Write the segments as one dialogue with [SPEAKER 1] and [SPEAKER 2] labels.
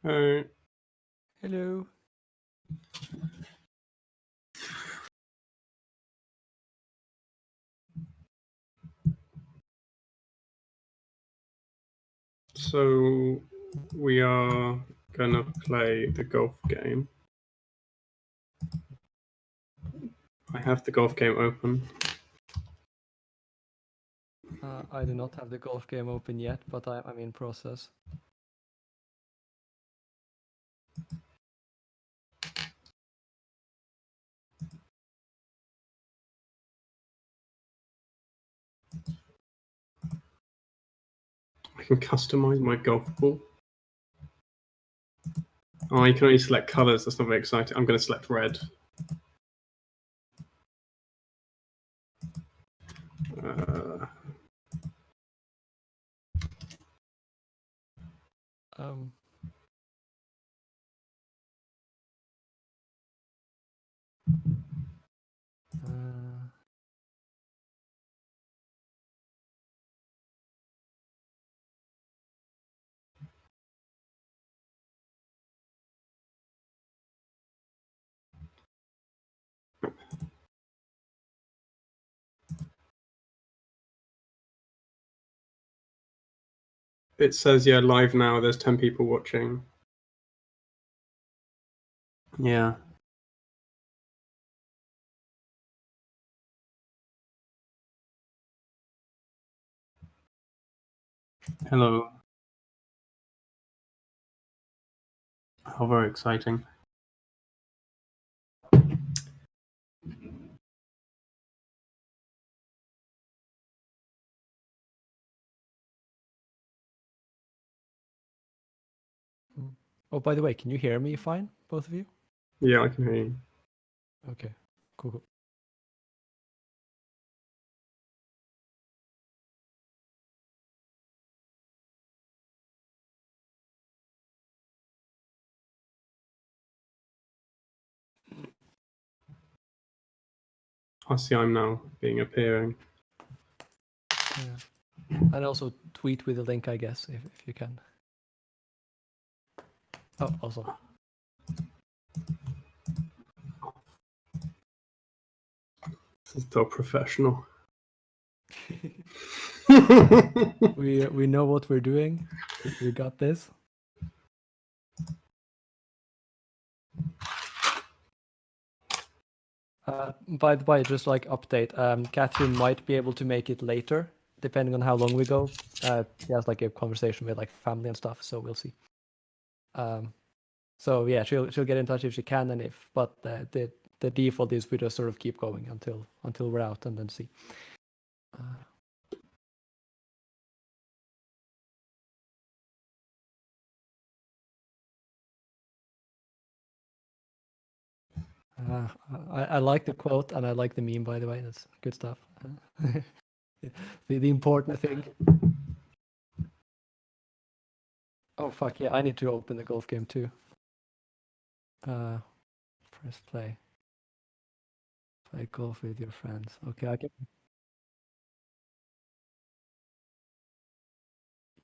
[SPEAKER 1] Alright.
[SPEAKER 2] Hello.
[SPEAKER 1] So we are gonna play the golf game. I have the golf game open.
[SPEAKER 2] I do not have the golf game open yet, but I'm in process.
[SPEAKER 1] I can customize my golf ball. Oh, you can only select colors. That's not very exciting. I'm going to select red. It says, yeah, live now. There's 10 people watching. Yeah. Hello. How very exciting.
[SPEAKER 2] Oh, by the way, can you hear me fine, both of you?
[SPEAKER 1] Yeah, I can hear you.
[SPEAKER 2] Okay, cool.
[SPEAKER 1] I see I'm now appearing.
[SPEAKER 2] Yeah. And also tweet with the link, I guess, if you can. Oh, awesome.
[SPEAKER 1] This is so professional.
[SPEAKER 2] we know what we're doing. We got this. By the way, just like update, Catherine might be able to make it later, depending on how long we go. She has like a conversation with like family and stuff, so we'll see. So yeah, she'll get in touch if she can, and but the default is we just sort of keep going until we're out and then see. I like the quote and I like the meme, by the way. That's good stuff. the important thing. Oh fuck yeah! I need to open the golf game too. Press play. Play golf with your friends. Okay, I can.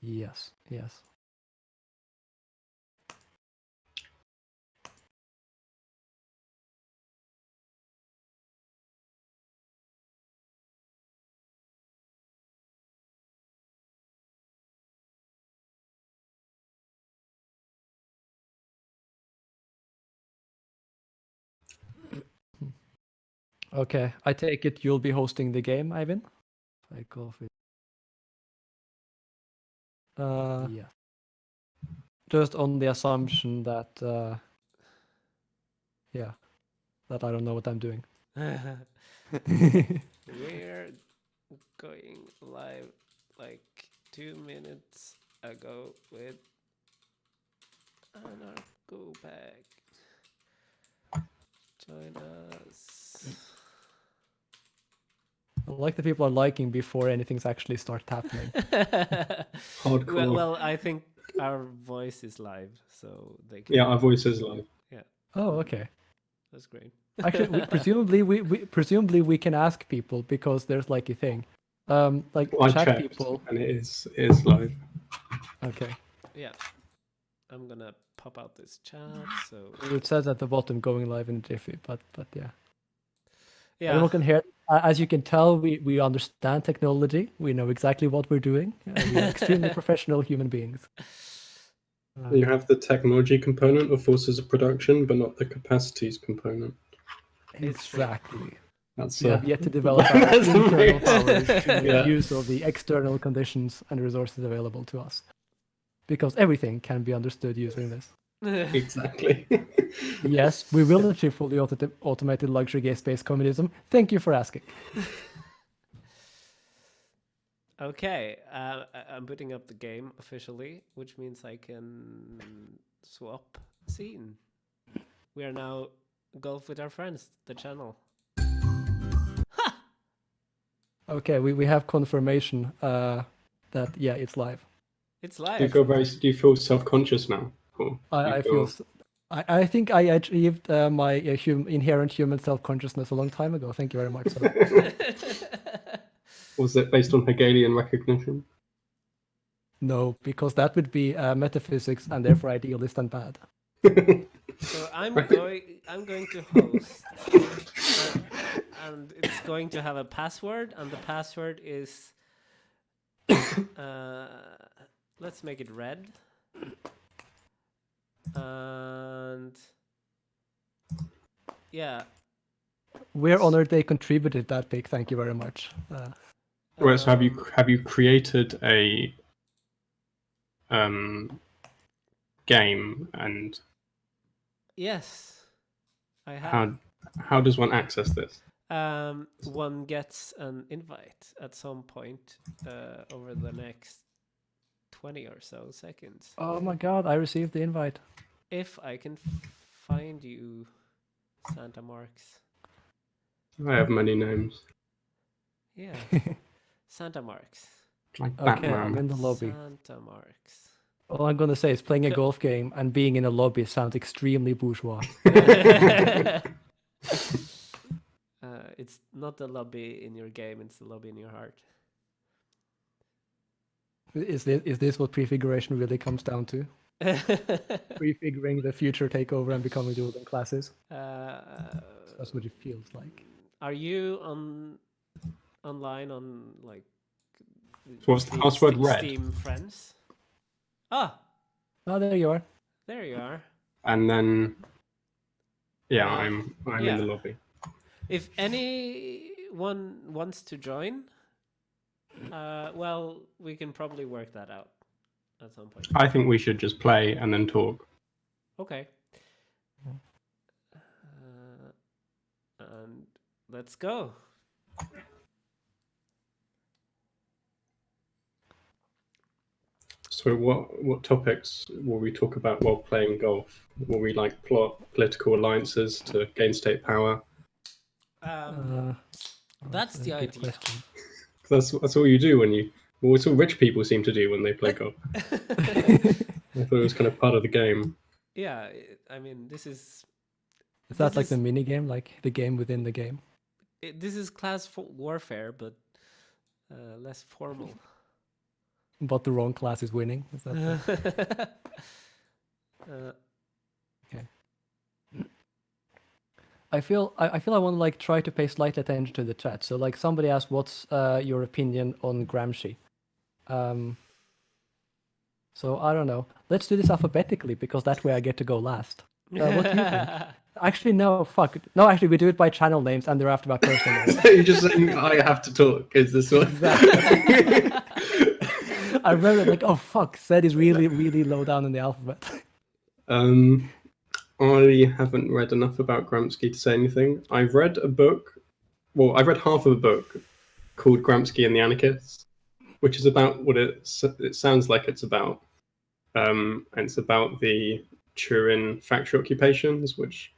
[SPEAKER 2] Yes. Okay, I take it you'll be hosting the game, Ivan? Play golf with. Yeah. Just on the assumption that, yeah, that I don't know what I'm doing.
[SPEAKER 3] We're going live like 2 minutes ago with anarchopac. Join us.
[SPEAKER 2] I like the people are liking before anything's actually started happening.
[SPEAKER 1] Hardcore.
[SPEAKER 3] Well, I think our voice is live, so they can.
[SPEAKER 1] Yeah, our voice is live.
[SPEAKER 3] Yeah.
[SPEAKER 2] Oh, okay.
[SPEAKER 3] That's great.
[SPEAKER 2] Actually, presumably we can ask people because there's like a thing. Like
[SPEAKER 1] Well, I
[SPEAKER 2] chat
[SPEAKER 1] checked,
[SPEAKER 2] people.
[SPEAKER 1] and it is live.
[SPEAKER 2] Okay.
[SPEAKER 3] Yeah. I'm gonna pop out this chat. So
[SPEAKER 2] It says at the bottom going live in a jiffy, but yeah.
[SPEAKER 3] yeah,
[SPEAKER 2] Everyone can hear. As you can tell, we understand technology. We know exactly what we're doing. We are extremely professional human beings.
[SPEAKER 1] You have the technology component of forces of production, but not the capacities component.
[SPEAKER 3] It's true.
[SPEAKER 2] Exactly.
[SPEAKER 1] That's
[SPEAKER 2] We have yet to develop our
[SPEAKER 1] That's
[SPEAKER 2] internal
[SPEAKER 1] amazing.
[SPEAKER 2] powers to make
[SPEAKER 1] Yeah.
[SPEAKER 2] use of the external conditions and resources available to us. Because everything can be understood using this.
[SPEAKER 1] Exactly.
[SPEAKER 2] Yes, we will achieve fully automated luxury gay-space communism. Thank you for asking.
[SPEAKER 3] Okay, I'm putting up the game officially, which means I can swap scene. We are now golf with our friends, the channel.
[SPEAKER 2] Okay, we have confirmation that, yeah, it's live.
[SPEAKER 3] It's
[SPEAKER 1] Do you
[SPEAKER 3] live.
[SPEAKER 1] feel do you feel self-conscious now? Or do you
[SPEAKER 2] I feel... I think I achieved my inherent human self-consciousness a long time ago. Thank you very much. So.
[SPEAKER 1] Was it based on Hegelian recognition?
[SPEAKER 2] No, because that would be metaphysics and therefore idealist and bad.
[SPEAKER 3] So I'm going to host, and it's going to have a password, and the password is let's make it red, and yeah.
[SPEAKER 2] We're honored they contributed that pic. Thank you very much.
[SPEAKER 1] Well, so have you created a game, and
[SPEAKER 3] Yes, I have.
[SPEAKER 1] how does one access this?
[SPEAKER 3] One gets an invite at some point over the next 20 or so seconds.
[SPEAKER 2] Oh my god, I received the invite.
[SPEAKER 3] If I can find you, Santa Marks.
[SPEAKER 1] I have many names.
[SPEAKER 3] Yeah, Santa Marks.
[SPEAKER 1] Like
[SPEAKER 2] Okay, I'm
[SPEAKER 1] Batman.
[SPEAKER 2] in the lobby.
[SPEAKER 3] Santa Marks.
[SPEAKER 2] All I'm gonna say is playing a golf game and being in a lobby sounds extremely bourgeois.
[SPEAKER 3] It's not the lobby in your game, it's the lobby in your heart.
[SPEAKER 2] Is this what prefiguration really comes down to? Prefiguring the future takeover and becoming the ruling classes? That's what it feels like.
[SPEAKER 3] Are you online on like
[SPEAKER 1] So what's the password red?
[SPEAKER 3] Steam friends? Ah,
[SPEAKER 2] Oh, there you are.
[SPEAKER 3] there you are.
[SPEAKER 1] And then yeah, I'm
[SPEAKER 3] yeah.
[SPEAKER 1] in the lobby.
[SPEAKER 3] If anyone wants to join, well, we can probably work that out at some point.
[SPEAKER 1] I think we should just play and then talk.
[SPEAKER 3] Okay. And let's go.
[SPEAKER 1] So what topics will we talk about while playing golf? Will we like plot political alliances to gain state power?
[SPEAKER 3] That's the idea.
[SPEAKER 2] Question.
[SPEAKER 1] That's all you do when you. Well, it's all rich people seem to do when they play golf. I thought it was kind of part of the game.
[SPEAKER 3] Yeah, I mean, this is.
[SPEAKER 2] Is that like the mini game, like the game within the game?
[SPEAKER 3] This is class warfare, but less formal.
[SPEAKER 2] But the wrong class is winning. Is that okay? I feel I want to like try to pay slight attention to the chat. So like somebody asked, "What's your opinion on Gramsci?" So I don't know. Let's do this alphabetically because that way I get to go last. What do you think? Actually, no. Fuck. No, actually, we do it by channel names, and they're after my personal names.
[SPEAKER 1] You're just saying I have to talk. Is this what?
[SPEAKER 2] Exactly. I remember like, oh fuck, Zed is really, really low down in the alphabet.
[SPEAKER 1] I haven't read enough about Gramsci to say anything. I've read a book. Well, I've read half of a book called Gramsci and the Anarchists, which is about what it sounds like it's about. And it's about the Turin factory occupations, which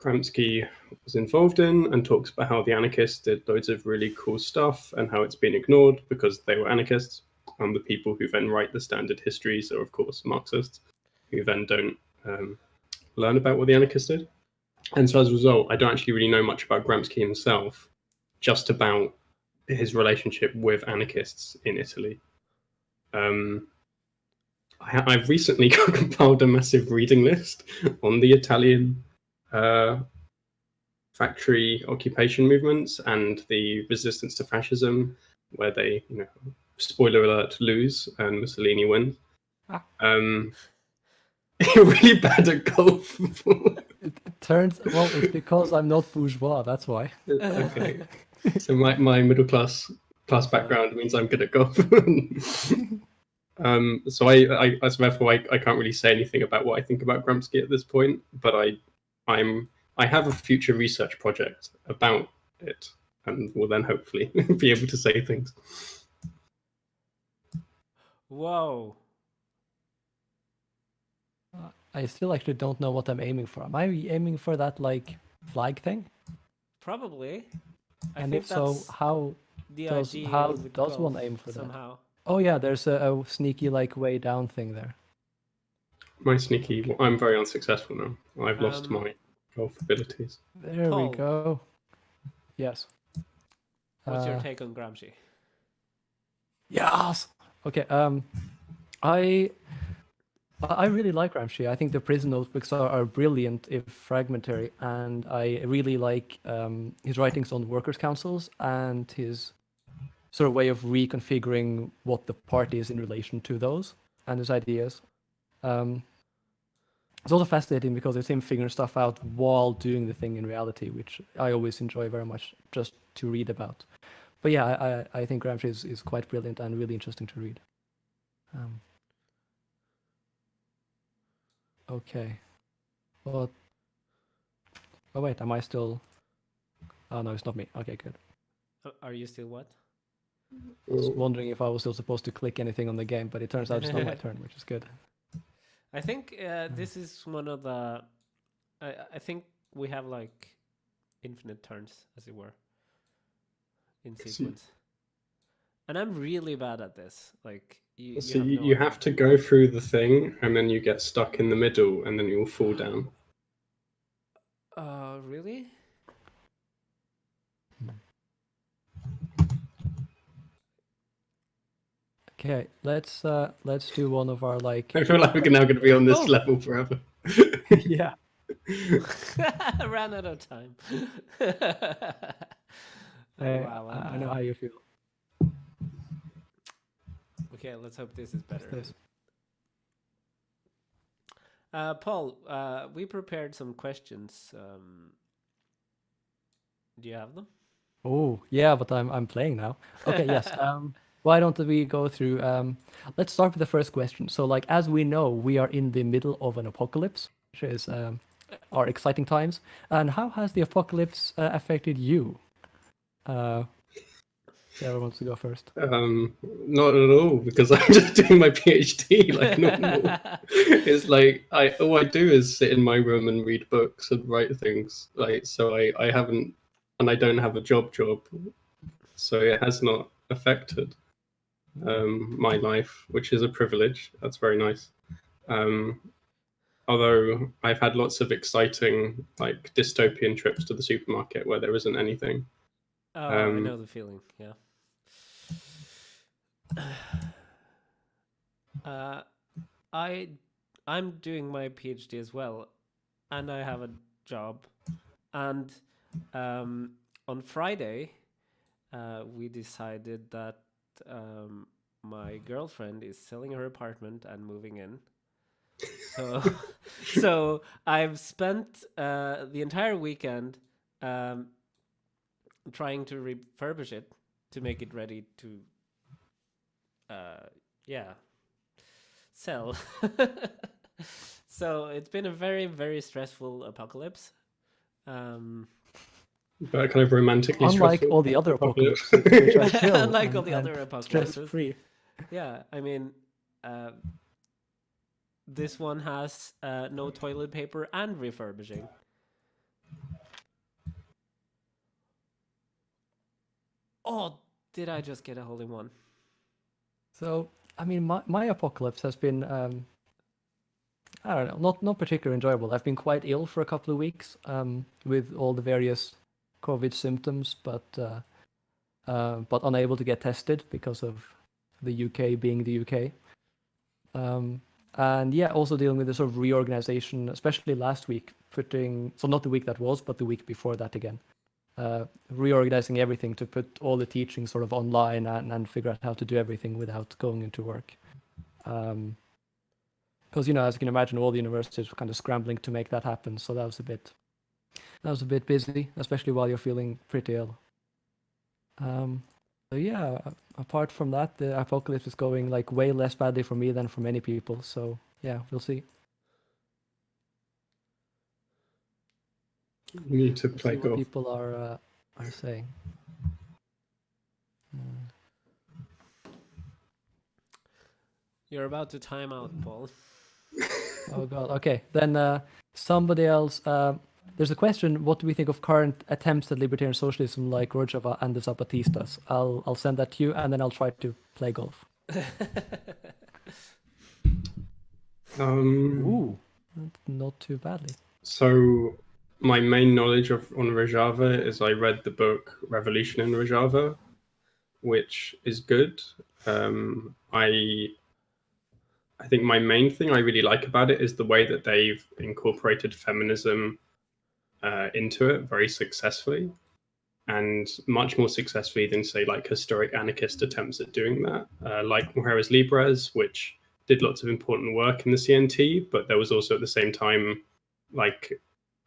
[SPEAKER 1] Gramsci was involved in, and talks about how the anarchists did loads of really cool stuff and how it's been ignored because they were anarchists. And the people who then write the standard histories are, of course, Marxists, who then don't learn about what the anarchists did. And so as a result, I don't actually really know much about Gramsci himself, just about his relationship with anarchists in Italy. I've recently compiled a massive reading list on the Italian factory occupation movements and the resistance to fascism, where they, spoiler alert, lose and Mussolini wins.
[SPEAKER 2] Ah.
[SPEAKER 1] You're really bad at golf.
[SPEAKER 2] It turns well, it's because I'm not bourgeois. That's why.
[SPEAKER 1] Okay. So my middle class background means I'm good at golf. So therefore I can't really say anything about what I think about Gramsci at this point, but I have a future research project about it, and will then hopefully be able to say things.
[SPEAKER 3] Whoa.
[SPEAKER 2] I still actually don't know what I'm aiming for. Am I aiming for that like flag thing?
[SPEAKER 3] Probably. I
[SPEAKER 2] And
[SPEAKER 3] think
[SPEAKER 2] if so,
[SPEAKER 3] that's
[SPEAKER 2] how
[SPEAKER 3] the
[SPEAKER 2] does
[SPEAKER 3] idea with
[SPEAKER 2] one
[SPEAKER 3] golf
[SPEAKER 2] aim for that?
[SPEAKER 3] somehow.
[SPEAKER 2] Oh yeah, there's a sneaky like way down thing there.
[SPEAKER 1] My sneaky,
[SPEAKER 2] Okay.
[SPEAKER 1] I'm very unsuccessful now. I've lost
[SPEAKER 3] Um,
[SPEAKER 1] my golf abilities.
[SPEAKER 2] There
[SPEAKER 3] Paul.
[SPEAKER 2] we go. Yes.
[SPEAKER 3] What's your take on Gramsci?
[SPEAKER 2] Yes. Okay. I really like Gramsci. I think the prison notebooks are brilliant if fragmentary, and I really like his writings on workers' councils and his sort of way of reconfiguring what the party is in relation to those and his ideas. It's also fascinating because it's him figuring stuff out while doing the thing in reality, which I always enjoy very much just to read about. But yeah, I think Gramsci is quite brilliant and really interesting to read. Okay. Well, oh wait, am I still? Oh no, it's not me. Okay, good.
[SPEAKER 3] Are you still what?
[SPEAKER 2] I was wondering if I was still supposed to click anything on the game, but it turns out it's not my turn, which is good.
[SPEAKER 3] I think this is one of the. I think we have like infinite turns, as it were, in sequence. And I'm really bad at this. Like
[SPEAKER 1] you have to go through the thing, and then you get stuck in the middle, and then you'll fall down.
[SPEAKER 3] Really?
[SPEAKER 2] Okay, let's do one of our like.
[SPEAKER 1] I feel like we're now going to be on this level forever.
[SPEAKER 2] Yeah.
[SPEAKER 3] I ran out of time. Wow.
[SPEAKER 2] I know how you feel.
[SPEAKER 3] Okay, let's hope this is better.
[SPEAKER 2] This.
[SPEAKER 3] Paul, we prepared some questions. Do you have them?
[SPEAKER 2] Oh yeah, but I'm playing now. Okay, yes. Why don't we go through? Let's start with the first question. So, like, as we know, we are in the middle of an apocalypse, which is our exciting times. And how has the apocalypse affected you? Whoever wants to go first?
[SPEAKER 1] Not at all, because I'm just doing my PhD like normal. It's like all I do is sit in my room and read books and write things. Like, so I haven't, and I don't have a job, so it has not affected my life, which is a privilege. That's very nice. Although I've had lots of exciting like dystopian trips to the supermarket where there isn't anything.
[SPEAKER 3] Oh, I know the feeling. Yeah. I'm doing my PhD as well, and I have a job. And on Friday, we decided that my girlfriend is selling her apartment and moving in. So I've spent the entire weekend trying to refurbish it to make it ready to sell. So it's been a very, very stressful apocalypse.
[SPEAKER 1] But kind of romantically
[SPEAKER 2] Unlike
[SPEAKER 1] stressful
[SPEAKER 2] all the other apocalypses, which are chill
[SPEAKER 3] Unlike all the other apocalypses.
[SPEAKER 2] Stress-free.
[SPEAKER 3] Yeah, I mean, this one has no toilet paper and refurbishing. Oh, did I just get a hole in one?
[SPEAKER 2] So, I mean, my apocalypse has been, I don't know, not particularly enjoyable. I've been quite ill for a couple of weeks with all the various COVID symptoms, but unable to get tested because of the UK being the UK. And yeah, also dealing with the sort of reorganization, especially last week, so not the week that was, but the week before that again, reorganizing everything to put all the teaching sort of online and figure out how to do everything without going into work. Because, as you can imagine, all the universities were kind of scrambling to make that happen. So that was a bit busy, especially while you're feeling pretty ill. So yeah, apart from that, the apocalypse is going like way less badly for me than for many people. So yeah, we'll see.
[SPEAKER 1] You need to
[SPEAKER 2] We'll
[SPEAKER 1] play
[SPEAKER 2] see what
[SPEAKER 1] golf.
[SPEAKER 2] people are saying.
[SPEAKER 3] You're about to time out, Paul.
[SPEAKER 2] Oh god. Okay, then somebody else. There's a question. What do we think of current attempts at libertarian socialism, like Rojava and the Zapatistas? I'll send that to you, and then I'll try to play golf. Ooh, not too badly.
[SPEAKER 1] So my main knowledge on Rojava is I read the book Revolution in Rojava, which is good. I think my main thing I really like about it is the way that they've incorporated feminism into it very successfully, and much more successfully than, say, like historic anarchist attempts at doing that, like Mujeres Libres, which did lots of important work in the CNT, but there was also at the same time, like,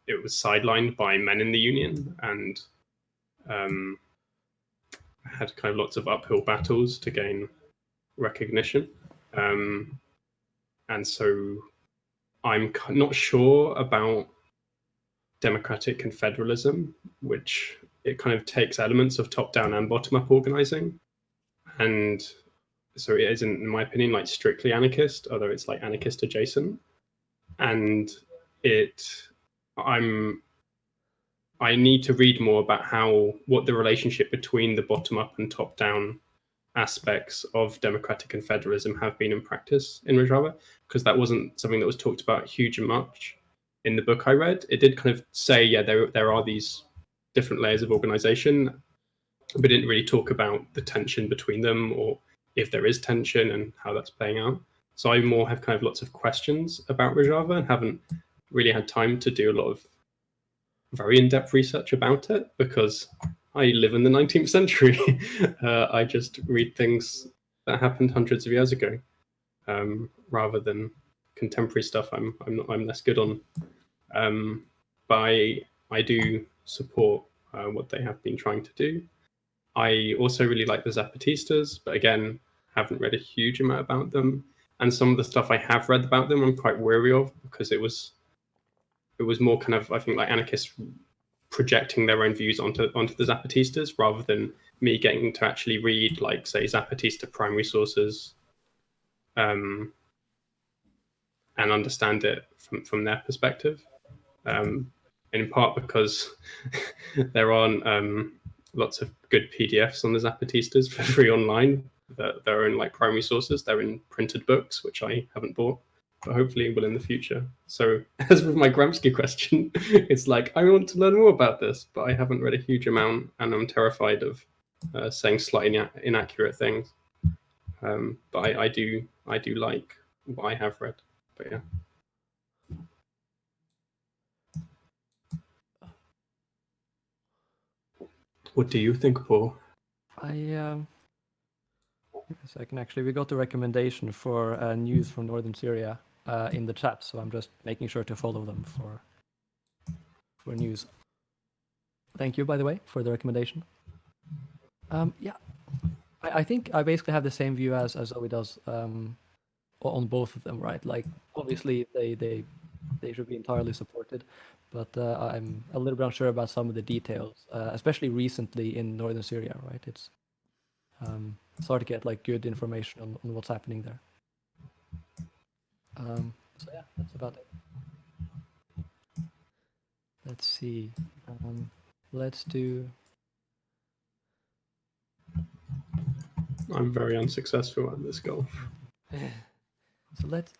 [SPEAKER 1] it was sidelined by men in the union and had kind of lots of uphill battles to gain recognition. And so I'm not sure about democratic confederalism, which it kind of takes elements of top-down and bottom-up organizing. And so it isn't, in my opinion, like strictly anarchist, although it's like anarchist adjacent. And I need to read more about what the relationship between the bottom-up and top-down aspects of democratic confederalism have been in practice in Rojava, because that wasn't something that was talked about huge and much in the book I read. It did kind of say, yeah, there are these different layers of organization, but didn't really talk about the tension between them or if there is tension and how that's playing out. So I more have kind of lots of questions about Rojava and haven't really had time to do a lot of very in-depth research about it because I live in the 19th century. I just read things that happened hundreds of years ago, rather than contemporary stuff. I'm less good on. But I do support what they have been trying to do. I also really like the Zapatistas, but again, haven't read a huge amount about them. And some of the stuff I have read about them, I'm quite wary of because it was more kind of, I think, like anarchists projecting their own views onto the Zapatistas rather than me getting to actually read, like, say, Zapatista primary sources, and understand it from their perspective. In part because there aren't lots of good PDFs on the Zapatistas for free online. Their own like primary sources. They're in printed books, which I haven't bought, but hopefully will in the future. So as with my Gramsci question, it's like I want to learn more about this, but I haven't read a huge amount, and I'm terrified of saying slightly inaccurate things. But I do like what I have read. But yeah. What do you think, Paul?
[SPEAKER 2] We got the recommendation for news from northern Syria in the chat, so I'm just making sure to follow them for news. Thank you, by the way, for the recommendation. Yeah, I think I basically have the same view as Zoe does on both of them, right? Like, obviously, they should be entirely supported, but I'm a little bit unsure about some of the details, especially recently in northern Syria, right? It's hard to get like good information on what's happening there. So yeah, that's about it. Let's see. Let's do.
[SPEAKER 1] I'm very unsuccessful at this golf.
[SPEAKER 2] So let's.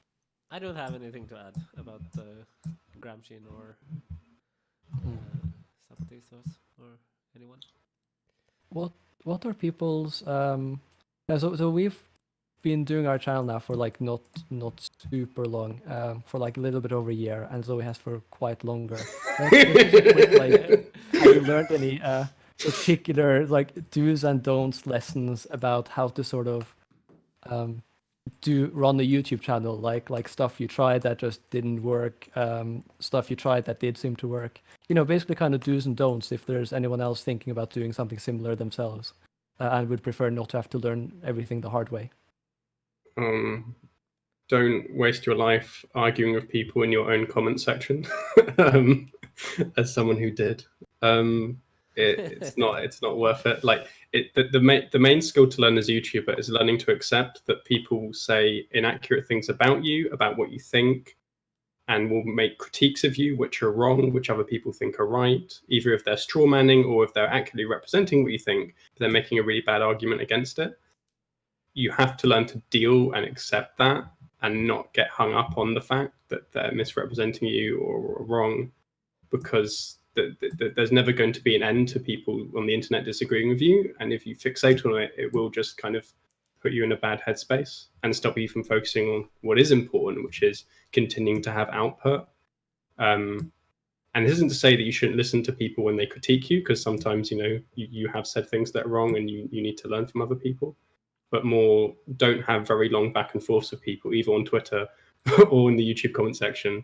[SPEAKER 3] I don't have anything to add about Gramsci or Zapatistas or anyone.
[SPEAKER 2] What are people's? So we've been doing our channel now for like not super long, for like a little bit over a year, and Zoe has for quite longer. Like, have you learned any particular like do's and don'ts lessons about how to sort of run a YouTube channel, like stuff you tried that just didn't work, stuff you tried that did seem to work. You know, basically kind of do's and don'ts if there's anyone else thinking about doing something similar themselves, and would prefer not to have to learn everything the hard way.
[SPEAKER 1] Don't waste your life arguing with people in your own comment section. As someone who did, it's not worth it. Like the main skill to learn as a YouTuber is learning to accept that people say inaccurate things about you, about what you think, and will make critiques of you which are wrong, which other people think are right, either if they're straw manning or if they're accurately representing what you think, but they're making a really bad argument against it. You have to learn to deal and accept that and not get hung up on the fact that they're misrepresenting you or wrong, because there's never going to be an end to people on the internet disagreeing with you. And if you fixate on it, it will just kind of put you in a bad headspace and stop you from focusing on what is important, which is continuing to have output. And this isn't to say that you shouldn't listen to people when they critique you, because sometimes, you have said things that are wrong and you need to learn from other people. But more, don't have very long back and forths with people, either on Twitter or in the YouTube comment section.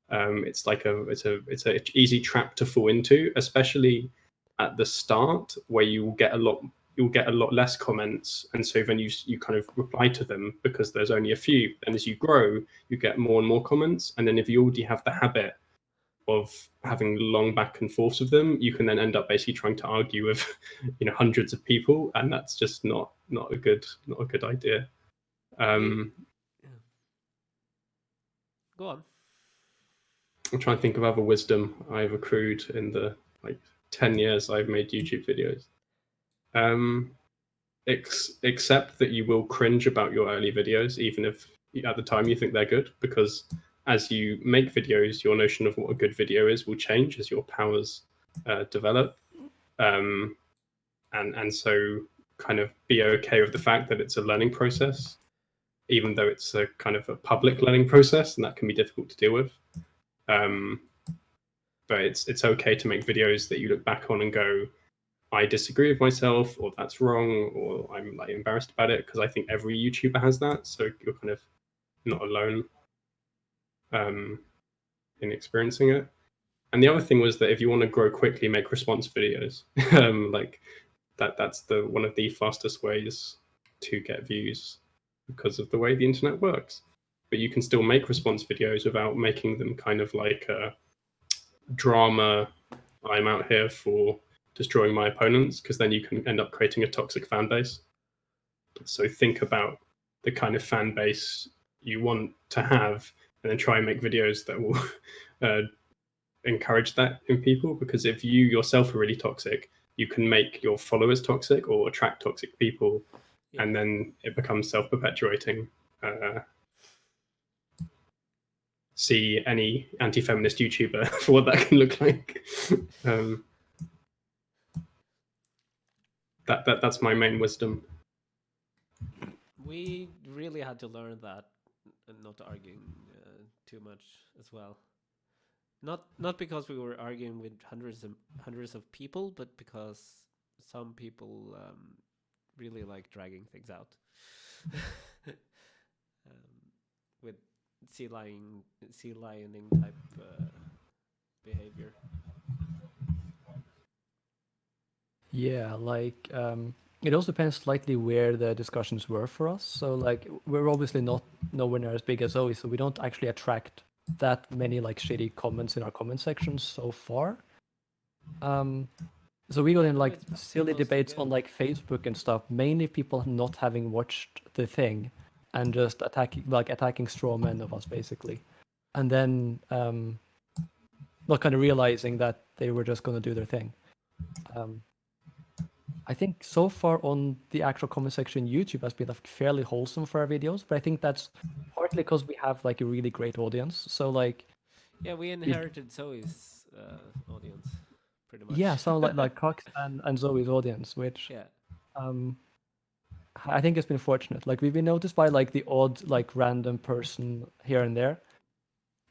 [SPEAKER 1] It's like it's an easy trap to fall into, especially at the start, where you'll get a lot less comments, and so then you kind of reply to them because there's only a few. And as you grow, you get more and more comments, and then if you already have the habit of having long back and forths with them, you can then end up basically trying to argue with hundreds of people, and that's just not a good idea.
[SPEAKER 3] Go on.
[SPEAKER 1] I'm trying to think of other wisdom I've accrued in the 10 years I've made YouTube videos. Accept that you will cringe about your early videos, even if at the time you think they're good, because as you make videos, your notion of what a good video is will change as your powers develop. And so kind of be okay with the fact that it's a learning process, even though it's a kind of a public learning process, and that can be difficult to deal with. But it's okay to make videos that you look back on and go, I disagree with myself, or that's wrong, or I'm embarrassed about it, because I think every YouTuber has that. So you're kind of not alone in experiencing it. And the other thing was that if you want to grow quickly, make response videos. That's one of the fastest ways to get views because of the way the internet works. But you can still make response videos without making them kind of like a drama, I'm out here for destroying my opponents, because then you can end up creating a toxic fan base. So think about the kind of fan base you want to have, and then try and make videos that will encourage that in people, because if you yourself are really toxic, you can make your followers toxic or attract toxic people, and then it becomes self-perpetuating. See any anti-feminist YouTuber for what that can look like. That's my main wisdom.
[SPEAKER 3] We really had to learn that, not arguing too much as well. Not because we were arguing with hundreds of people, but because some people really like dragging things out with sea lioning type behavior.
[SPEAKER 2] Yeah, like it also depends slightly where the discussions were for us. So like we're obviously nowhere near as big as Zoe, so we don't actually attract that many like shitty comments in our comment sections so far. So we got in like silly debates on like Facebook and stuff, mainly people not having watched the thing and just attacking straw men of us basically. And then not kind of realizing that they were just going to do their thing. I think so far on the actual comment section, YouTube has been like fairly wholesome for our videos, but I think that's partly because we have like a really great audience. So like,
[SPEAKER 3] yeah, we inherited Zoe's audience pretty much.
[SPEAKER 2] Yeah, so like Cox and Zoe's audience, which
[SPEAKER 3] yeah,
[SPEAKER 2] I think it's been fortunate. Like we've been noticed by like the odd like random person here and there.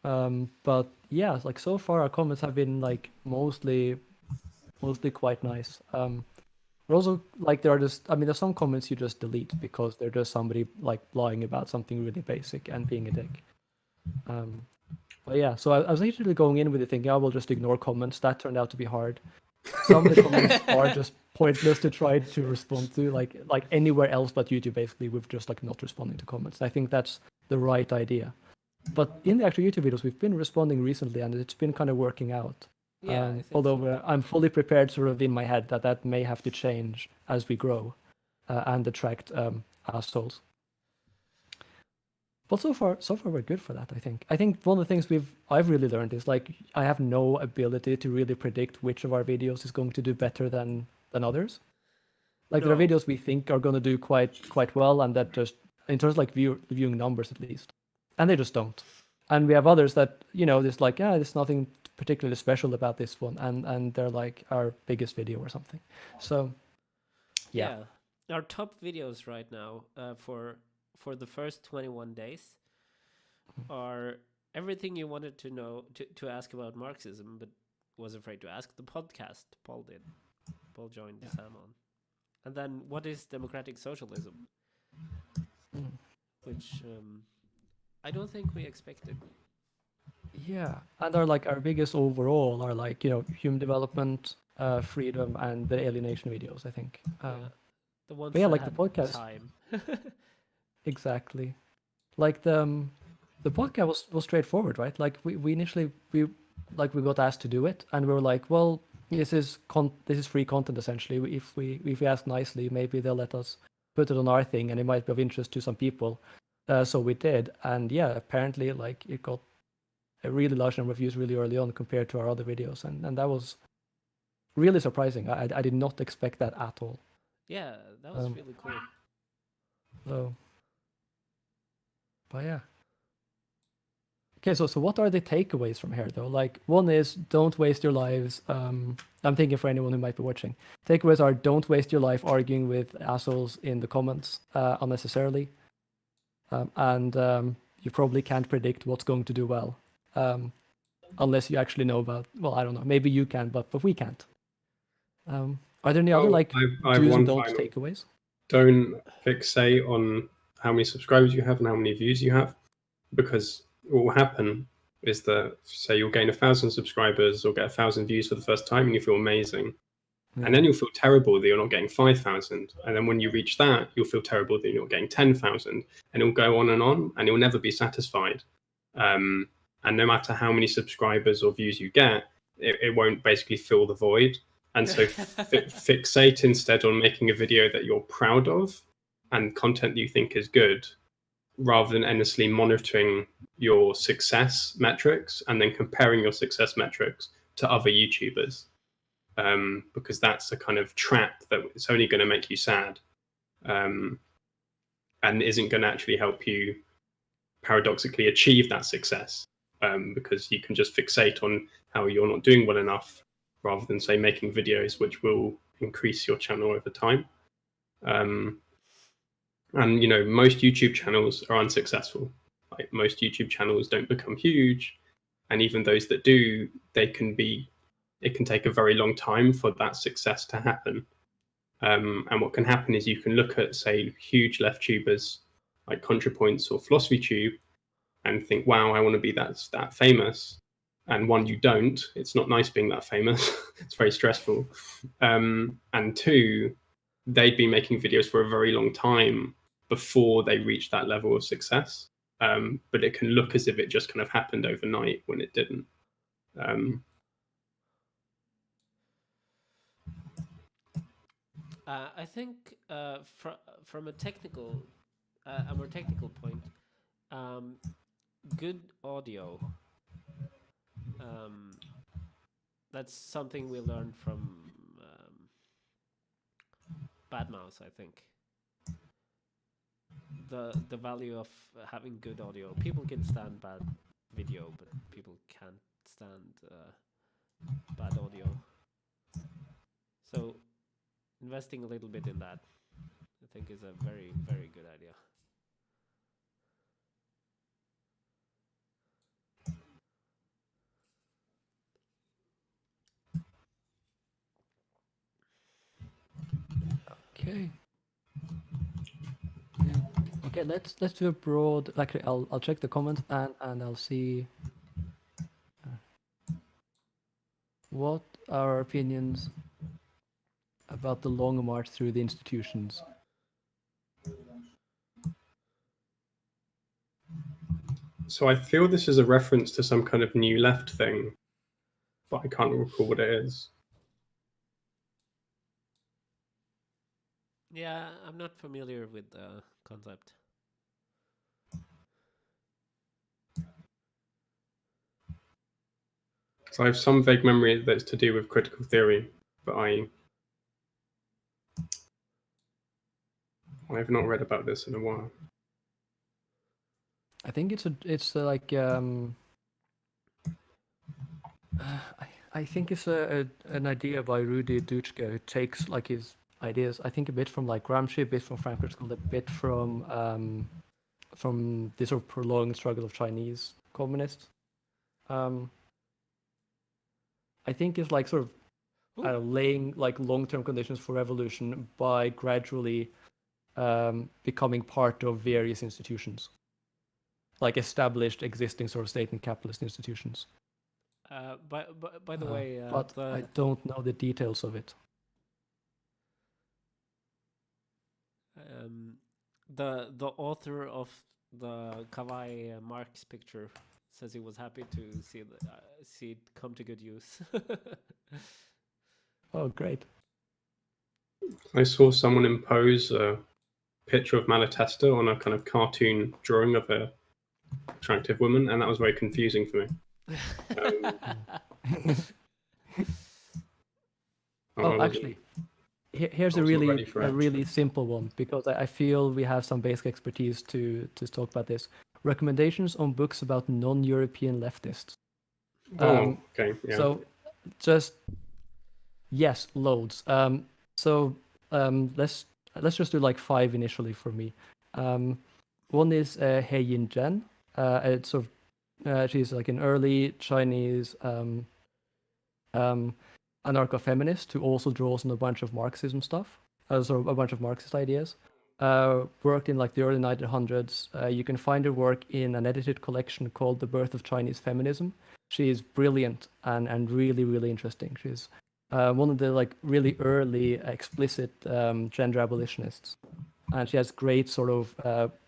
[SPEAKER 2] But yeah, like so far our comments have been like mostly quite nice. But also like there are just, I mean, there's some comments you just delete because they're just somebody like lying about something really basic and being a dick. But yeah, so I was actually going in with the thinking I will just ignore comments. That turned out to be hard. Some of the comments are just pointless to try to respond to, like anywhere else but YouTube. Basically, we've just like not responding to comments. I think that's the right idea. But in the actual YouTube videos, we've been responding recently, and it's been kind of working out.
[SPEAKER 3] Yeah, I think
[SPEAKER 2] Although
[SPEAKER 3] so.
[SPEAKER 2] I'm fully prepared, sort of in my head, that may have to change as we grow and attract assholes. But so far we're good for that. I think one of the things I've really learned is like I have no ability to really predict which of our videos is going to do better than others. Like there are
[SPEAKER 3] No.
[SPEAKER 2] videos we think are going to do quite well, and that just in terms of like viewing numbers at least, and they just don't. And we have others that there's like there's nothing particularly special about this one, and they're like our biggest video or something. So yeah.
[SPEAKER 3] Our top videos right now for the first 21 days are everything you wanted to know to ask about Marxism, but was afraid to ask the podcast. Paul did. Paul joined Sam on. And then what is democratic socialism? Which I don't think we expected.
[SPEAKER 2] Yeah, and our biggest overall are like human development, freedom, and the alienation videos. I think.
[SPEAKER 3] The ones
[SPEAKER 2] But yeah,
[SPEAKER 3] that
[SPEAKER 2] like the
[SPEAKER 3] had
[SPEAKER 2] podcast.
[SPEAKER 3] time.
[SPEAKER 2] Exactly. Like the podcast was straightforward, right? Like we initially we got asked to do it, and we were like, well, this is free content essentially. If we ask nicely, maybe they'll let us put it on our thing, and it might be of interest to some people. So we did, and yeah, apparently like it got a really large number of views really early on compared to our other videos, and that was really surprising. I did not expect that at all.
[SPEAKER 3] Yeah, that was really cool.
[SPEAKER 2] So, but yeah. Okay, so what are the takeaways from here though? Like one is don't waste your lives. I'm thinking for anyone who might be watching. Takeaways are don't waste your life arguing with assholes in the comments unnecessarily, and you probably can't predict what's going to do well, unless you actually know about. Well, I don't know. Maybe you can, but we can't. Are there any other like
[SPEAKER 1] I've
[SPEAKER 2] do's
[SPEAKER 1] one
[SPEAKER 2] and don'ts
[SPEAKER 1] final.
[SPEAKER 2] takeaways?
[SPEAKER 1] Don't fixate on how many subscribers you have and how many views you have, because what will happen is that, say, you'll gain 1,000 subscribers or get 1,000 views for the first time and you feel amazing.
[SPEAKER 2] Yeah.
[SPEAKER 1] And then you'll feel terrible that you're not getting 5,000. And then when you reach that, you'll feel terrible that you're not getting 10,000. And it'll go on, and you'll never be satisfied. And no matter how many subscribers or views you get, it won't basically fill the void. And so fixate instead on making a video that you're proud of and content that you think is good, rather than endlessly monitoring your success metrics and then comparing your success metrics to other YouTubers. Because that's a kind of trap that it's only going to make you sad, and isn't going to actually help you paradoxically achieve that success, because you can just fixate on how you're not doing well enough rather than, say, making videos which will increase your channel over time. And most YouTube channels are unsuccessful. Like most YouTube channels don't become huge, and even those that do, it can take a very long time for that success to happen. And what can happen is you can look at, say, huge left tubers like ContraPoints or Philosophy Tube and think, wow, I want to be that famous. And one, you don't. It's not nice being that famous. It's very stressful. And two, they'd been making videos for a very long time before they reached that level of success. But it can look as if it just kind of happened overnight when it didn't.
[SPEAKER 3] I think from a more technical point, good audio. That's something we learned from Bad Mouse, I think. The value of having good audio. People can stand bad video, but people can't stand bad audio. So investing a little bit in that I think is a very, very good idea.
[SPEAKER 2] Okay. Yeah. Okay, let's do a broad. Actually, I'll check the comments and I'll see what are our opinions about the long march through the institutions.
[SPEAKER 1] So I feel this is a reference to some kind of new left thing, but I can't recall what it is.
[SPEAKER 3] Yeah, I'm not familiar with the concept.
[SPEAKER 1] So I have some vague memory that's to do with critical theory, but I have not read about this in a while.
[SPEAKER 2] I think it's like I think it's an idea by Rudy Duchka who takes like his ideas, I think a bit from like Gramsci, a bit from Frankfurt School, a bit from this sort of prolonged struggle of Chinese communists. I think it's like sort of laying like long-term conditions for revolution by gradually becoming part of various institutions, like established existing sort of state and capitalist institutions.
[SPEAKER 3] By the way,
[SPEAKER 2] but I don't know the details of it.
[SPEAKER 3] The author of the Kawaii Marx picture says he was happy to see it come to good use.
[SPEAKER 2] Oh, great!
[SPEAKER 1] I saw someone impose a picture of Malatesta on a kind of cartoon drawing of a attractive woman, and that was very confusing for me.
[SPEAKER 2] Actually, here's a really simple one, because I feel we have some basic expertise to talk about this. Recommendations on books about non-European leftists.
[SPEAKER 1] Okay. Yeah.
[SPEAKER 2] So, just yes, loads. Let's just do like 5 initially for me. One is He Yin Jen. It's sort of she's like an early Chinese anarcho-feminist who also draws on a bunch of Marxism stuff, so a bunch of Marxist ideas. Worked in like the early 1900s. You can find her work in an edited collection called The Birth of Chinese Feminism. She is brilliant and really, really interesting. She's one of the like really early explicit gender abolitionists. And she has great sort of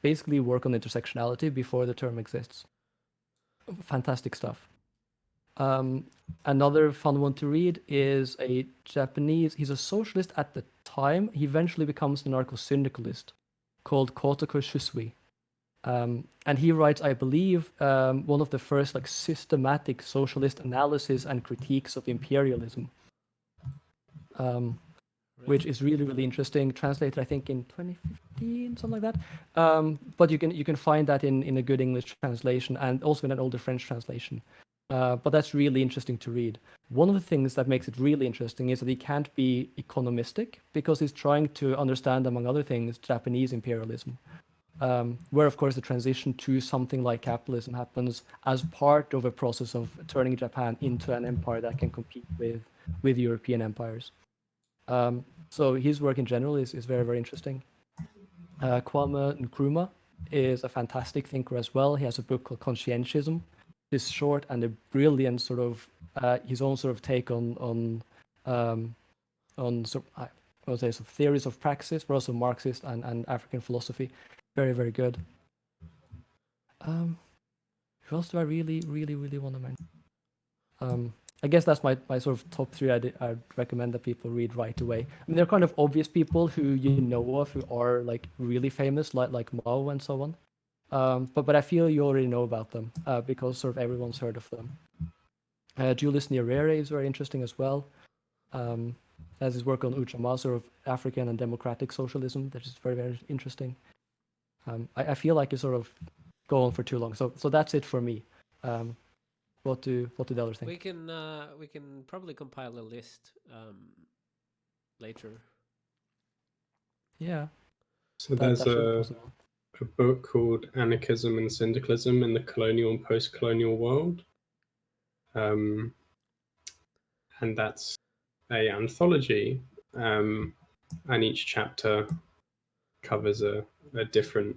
[SPEAKER 2] basically work on intersectionality before the term exists. Fantastic stuff. Another fun one to read is a Japanese, he's a socialist at the time. He eventually becomes an anarcho-syndicalist called Kotoko Shusui. And he writes, I believe, one of the first like systematic socialist analysis and critiques of imperialism, which is really, really interesting. Translated, I think, in 2015, something like that. But you can find that in a good English translation and also in an older French translation. But that's really interesting to read. One of the things that makes it really interesting is that he can't be economistic because he's trying to understand, among other things, Japanese imperialism, where, of course, the transition to something like capitalism happens as part of a process of turning Japan into an empire that can compete with European empires. So his work in general is very, very interesting. Kwame Nkrumah is a fantastic thinker as well. He has a book called Conscientism. It's short and a brilliant sort of his own sort of take on sort of, I would say, some theories of praxis, but also Marxist and African philosophy. Very, very good. Who else do I really, really, really want to mention? I guess that's my sort of top 3 I'd recommend that people read right away. I mean, they're kind of obvious people who you know of who are like really famous, like Mao and so on. But I feel you already know about them because sort of everyone's heard of them. Julius Nyerere is very interesting as well. As his work on Ujamaa, sort of African and democratic socialism, that is very, very interesting. I feel like you sort of go on for too long, so that's it for me. What do the others think?
[SPEAKER 3] We can probably compile a list later.
[SPEAKER 2] Yeah.
[SPEAKER 1] So
[SPEAKER 2] that
[SPEAKER 1] there's
[SPEAKER 2] should be
[SPEAKER 1] a
[SPEAKER 2] possible.
[SPEAKER 1] book called Anarchism and Syndicalism in the Colonial and Post-Colonial World. And that's a anthology, and each chapter covers a different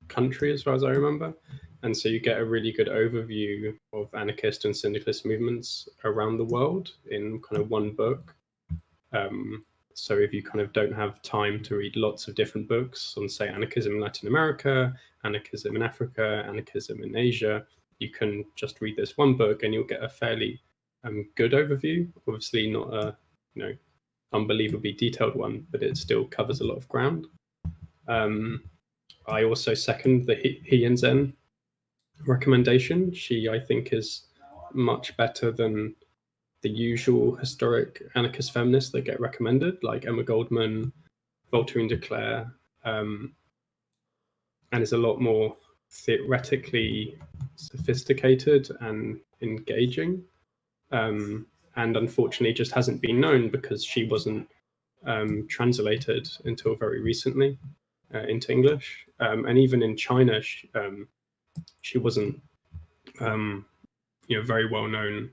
[SPEAKER 1] country, as far as I remember. And so you get a really good overview of anarchist and syndicalist movements around the world in kind of one book. So if you kind of don't have time to read lots of different books on, say, anarchism in Latin America, anarchism in Africa, anarchism in Asia, you can just read this one book and you'll get a fairly good overview. Obviously not a unbelievably detailed one, but it still covers a lot of ground. I also second the He and Zen recommendation. She, I think, is much better than the usual historic anarchist feminists that get recommended, like Emma Goldman, Voltairine de Cleyre, and is a lot more theoretically sophisticated and engaging. And unfortunately just hasn't been known because she wasn't translated until very recently into English. And even in China, she wasn't very well known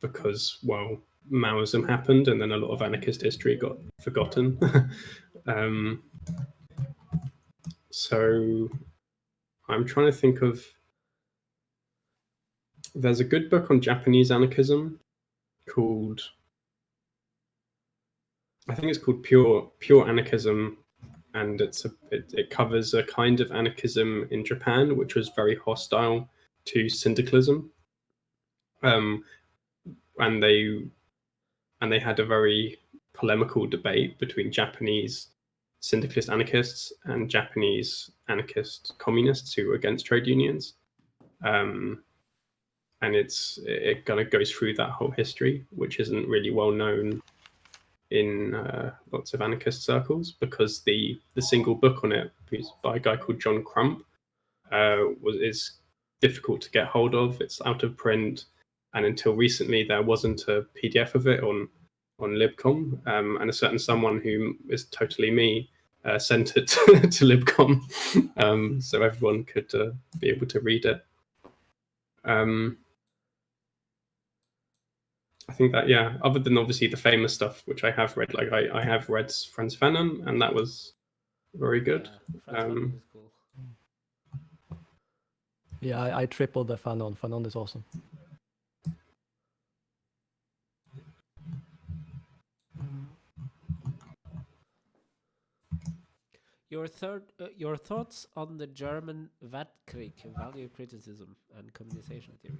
[SPEAKER 1] because, well, Maoism happened and then a lot of anarchist history got forgotten. So I'm trying to think of, there's a good book on Japanese anarchism called, I think it's called Pure Anarchism, and it covers a kind of anarchism in Japan which was very hostile to syndicalism, and they had a very polemical debate between Japanese syndicalist anarchists and Japanese anarchist communists who were against trade unions. And it kind of goes through that whole history, which isn't really well known in lots of anarchist circles, because the single book on it, is by a guy called John Crump, is difficult to get hold of. It's out of print, and until recently there wasn't a PDF of it on Libcom, and a certain someone who is totally me sent it to Libcom, so everyone could be able to read it. I think that, yeah, other than obviously the famous stuff, which I have read, like I have read Frantz Fanon, and that was very good.
[SPEAKER 3] Yeah, Frantz Fanon is cool.
[SPEAKER 2] Yeah, I tripled the Fanon. Fanon is awesome.
[SPEAKER 3] Your thoughts on the German wertkritik, value criticism, and communization theory?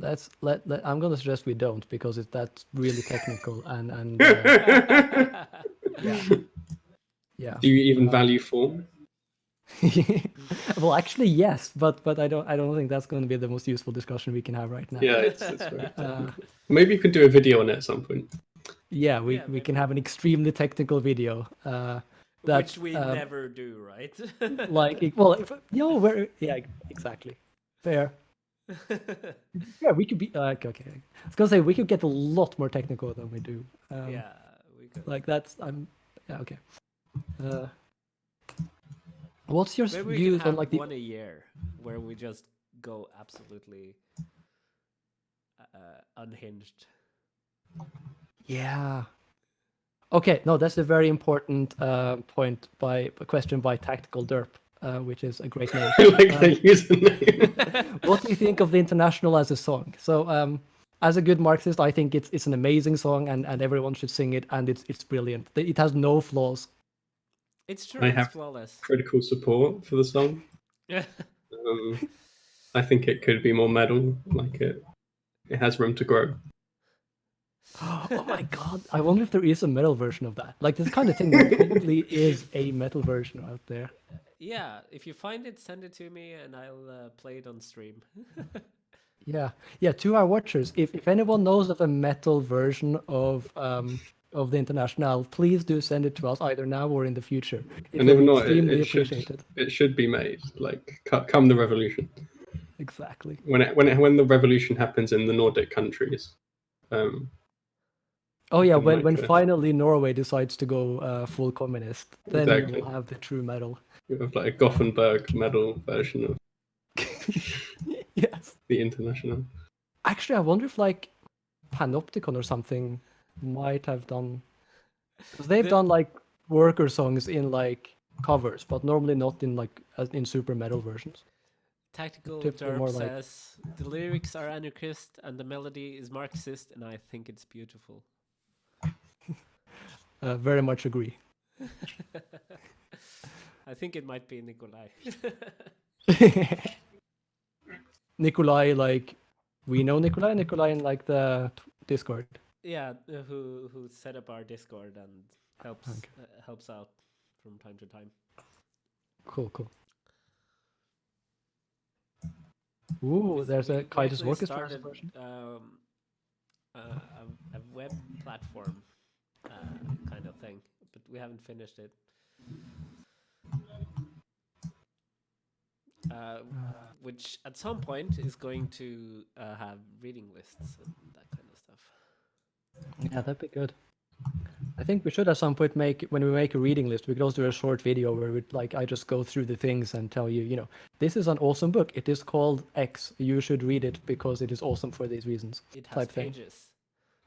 [SPEAKER 2] I'm gonna suggest we don't, because that's really technical and yeah.
[SPEAKER 1] Do you even value form?
[SPEAKER 2] Well, actually, yes, but I don't think that's going to be the most useful discussion we can have right now.
[SPEAKER 1] Yeah, it's very technical. Maybe you could do a video on it at some point.
[SPEAKER 2] Yeah, we can have an extremely technical video.
[SPEAKER 3] Which we never do, right?
[SPEAKER 2] Exactly. Fair. Yeah, we could be okay. I was gonna say we could get a lot more technical than we do.
[SPEAKER 3] Yeah, we could.
[SPEAKER 2] Like that's okay. What's your
[SPEAKER 3] Maybe
[SPEAKER 2] views
[SPEAKER 3] we can
[SPEAKER 2] on like the
[SPEAKER 3] one a year where we just go absolutely unhinged?
[SPEAKER 2] Yeah. Okay, no, that's a very important question by Tactical Derp, which is a great name.
[SPEAKER 1] I like that username.
[SPEAKER 2] What do you think of the International as a song? So, as a good Marxist, I think it's an amazing song, and everyone should sing it, and it's brilliant. It has no flaws.
[SPEAKER 3] It's true.
[SPEAKER 1] I
[SPEAKER 3] it's
[SPEAKER 1] have
[SPEAKER 3] flawless.
[SPEAKER 1] critical support for the song.
[SPEAKER 3] Yeah.
[SPEAKER 1] I think it could be more metal. Like it has room to grow.
[SPEAKER 2] Oh my god! I wonder if there is a metal version of that. Like this kind of thing, there probably is a metal version out there.
[SPEAKER 3] Yeah, if you find it, send it to me, and I'll play it on stream.
[SPEAKER 2] Yeah. To our watchers, if anyone knows of a metal version of the International, please do send it to us either now or in the future. It
[SPEAKER 1] And
[SPEAKER 2] will
[SPEAKER 1] if
[SPEAKER 2] be
[SPEAKER 1] not,
[SPEAKER 2] extremely appreciated.
[SPEAKER 1] it should be made. Like come the revolution.
[SPEAKER 2] Exactly.
[SPEAKER 1] When the revolution happens in the Nordic countries,
[SPEAKER 2] Oh yeah,
[SPEAKER 1] Something
[SPEAKER 2] when
[SPEAKER 1] like this.
[SPEAKER 2] finally Norway decides to go full communist, then
[SPEAKER 1] Exactly.
[SPEAKER 2] you will have the true medal.
[SPEAKER 1] You have like a Gothenburg medal version of
[SPEAKER 2] Yes.
[SPEAKER 1] the International.
[SPEAKER 2] Actually, I wonder if like Panopticon or something might have done, because they've done like worker songs in like covers, but normally not in like in super metal versions.
[SPEAKER 3] Tactical
[SPEAKER 2] Typically
[SPEAKER 3] Derp
[SPEAKER 2] more like-
[SPEAKER 3] says the lyrics are anarchist and the melody is Marxist, and I think it's beautiful.
[SPEAKER 2] Very much agree.
[SPEAKER 3] I think it might be Nikolai.
[SPEAKER 2] Nikolai, like we know Nikolai in like the Discord.
[SPEAKER 3] Yeah, who set up our Discord and helps
[SPEAKER 2] Okay.
[SPEAKER 3] helps out from time to time.
[SPEAKER 2] Cool. Ooh, there's a
[SPEAKER 3] We
[SPEAKER 2] Kaidos
[SPEAKER 3] actually
[SPEAKER 2] Orchestra
[SPEAKER 3] started,
[SPEAKER 2] version.
[SPEAKER 3] a web platform kind of thing, but we haven't finished it. Which at some point is going to have reading lists and that kind of stuff.
[SPEAKER 2] Yeah, that'd be good. I think we should at some point when we make a reading list, we could also do a short video where we like I just go through the things and tell you, this is an awesome book. It is called X. You should read it because it is awesome for these reasons.
[SPEAKER 3] It has
[SPEAKER 2] Type thing.
[SPEAKER 3] pages.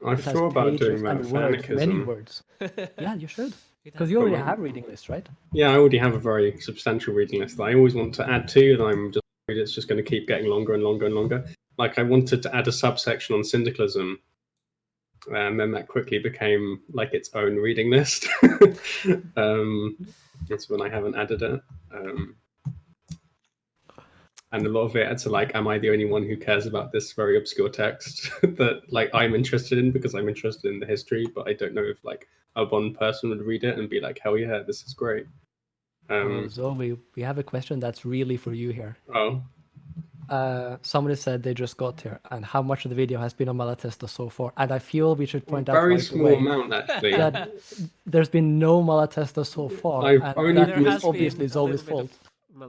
[SPEAKER 1] I
[SPEAKER 2] It has
[SPEAKER 1] thought about doing
[SPEAKER 2] pages
[SPEAKER 1] that
[SPEAKER 2] and
[SPEAKER 1] for
[SPEAKER 2] words, many
[SPEAKER 1] anarchism.
[SPEAKER 2] words. Yeah, you should.
[SPEAKER 3] It
[SPEAKER 2] Because
[SPEAKER 3] has
[SPEAKER 2] you already
[SPEAKER 1] Come on.
[SPEAKER 2] have reading lists, right?
[SPEAKER 1] Yeah, I already have a very substantial reading list that I always want to add to, and I'm just worried it's just going to keep getting longer and longer and longer. Like I wanted to add a subsection on syndicalism, and then that quickly became like its own reading list. That's when I haven't added it. And a lot of it, it's like, am I the only one who cares about this very obscure text that like I'm interested in because I'm interested in the history, but I don't know if like a one person would read it and be like, hell yeah, this is great.
[SPEAKER 2] Zoe, we have a question that's really for you here.
[SPEAKER 1] Oh,
[SPEAKER 2] Somebody said they just got here, and how much of the video has been on Malatesta so far? And I feel we should point out
[SPEAKER 1] very
[SPEAKER 2] right
[SPEAKER 1] small
[SPEAKER 2] away
[SPEAKER 1] amount actually.
[SPEAKER 2] that there's been no Malatesta so far,
[SPEAKER 1] I've
[SPEAKER 2] and
[SPEAKER 1] only
[SPEAKER 2] that
[SPEAKER 1] There
[SPEAKER 2] is
[SPEAKER 1] has
[SPEAKER 2] obviously
[SPEAKER 3] been a little
[SPEAKER 2] Zoe's
[SPEAKER 3] bit of
[SPEAKER 2] fault.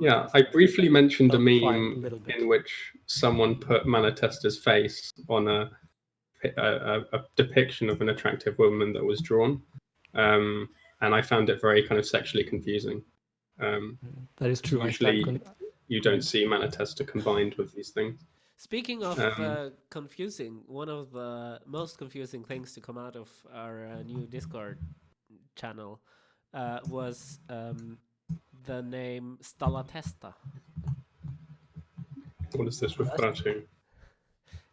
[SPEAKER 1] Yeah,
[SPEAKER 3] Malatesta.
[SPEAKER 1] I briefly mentioned a
[SPEAKER 2] Oh, fine, a
[SPEAKER 1] meme
[SPEAKER 2] little bit.
[SPEAKER 1] in which someone put Malatesta's face on a depiction of an attractive woman that was drawn, and I found it very kind of sexually confusing.
[SPEAKER 2] That is true.
[SPEAKER 1] Usually, you don't see Malatesta combined with these things.
[SPEAKER 3] Speaking of confusing, one of the most confusing things to come out of our new Discord channel was the name Zapatistas.
[SPEAKER 1] What does this refer to?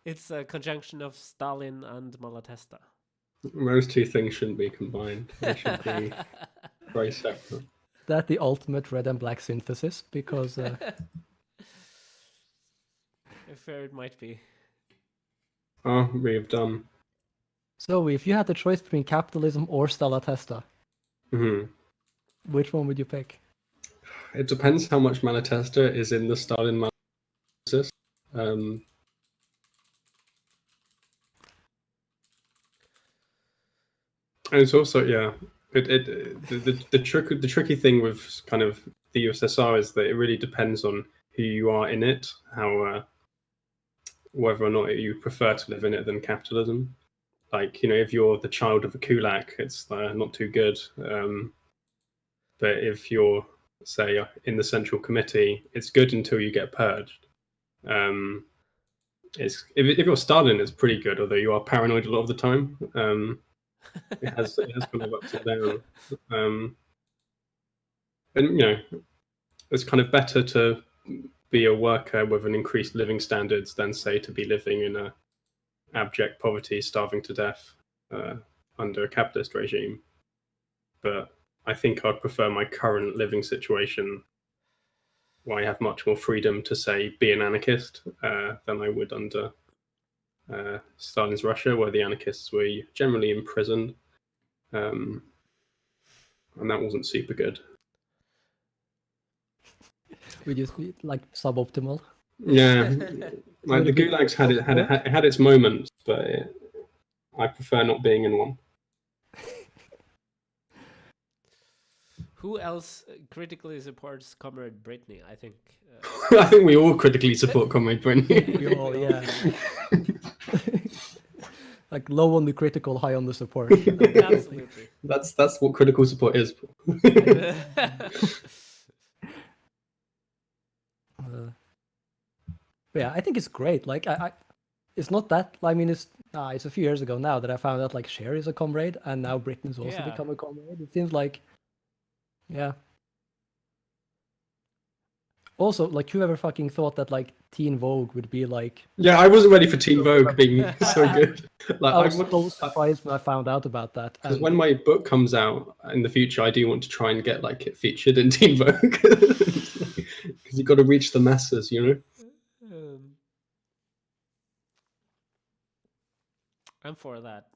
[SPEAKER 3] It's a conjunction of Stalin and Malatesta.
[SPEAKER 1] Those two things shouldn't be combined. They should be very separate.
[SPEAKER 2] That the ultimate red and black synthesis, because
[SPEAKER 3] I fear it might be.
[SPEAKER 1] Oh, we have done.
[SPEAKER 2] So if you had the choice between capitalism or Malatesta, which one would you pick?
[SPEAKER 1] It depends how much Malatesta is in the Stalin analysis. And it's also the tricky thing with kind of the USSR is that it really depends on who you are in it, how whether or not you prefer to live in it than capitalism. Like, if you're the child of a kulak, it's not too good. But if you're, say, in the Central Committee, it's good until you get purged. If you're Stalin, it's pretty good, although you are paranoid a lot of the time. It has kind of ups and downs. And it's kind of better to be a worker with an increased living standards than, say, to be living in a abject poverty, starving to death under a capitalist regime. But I think I'd prefer my current living situation, where I have much more freedom to, say, be an anarchist than I would under Stalin's Russia, where the anarchists were generally imprisoned. And that wasn't super good.
[SPEAKER 2] Would you be like suboptimal?
[SPEAKER 1] Yeah, like the gulags had its moments, but I prefer not being in one.
[SPEAKER 3] Who else critically supports Comrade Britney? I think.
[SPEAKER 1] I think we all critically support Comrade Britney.
[SPEAKER 2] We all, yeah. Like low on the critical, high on the support.
[SPEAKER 3] Absolutely.
[SPEAKER 1] That's what critical support is.
[SPEAKER 2] Yeah, I think it's great. Like it's not that. I mean, it's a few years ago now that I found out like Cher is a comrade, and now Britney's also
[SPEAKER 3] Yeah.
[SPEAKER 2] become a comrade. It seems like, yeah. Also, like, whoever fucking thought that like Teen Vogue would be like?
[SPEAKER 1] Yeah, I wasn't ready for Teen Vogue being so good. Like,
[SPEAKER 2] I was so surprised when I found out about that.
[SPEAKER 1] Because
[SPEAKER 2] and-
[SPEAKER 1] when my book comes out in the future, I do want to try and get like it featured in Teen Vogue. Because you've got to reach the masses, you know.
[SPEAKER 3] I'm for that.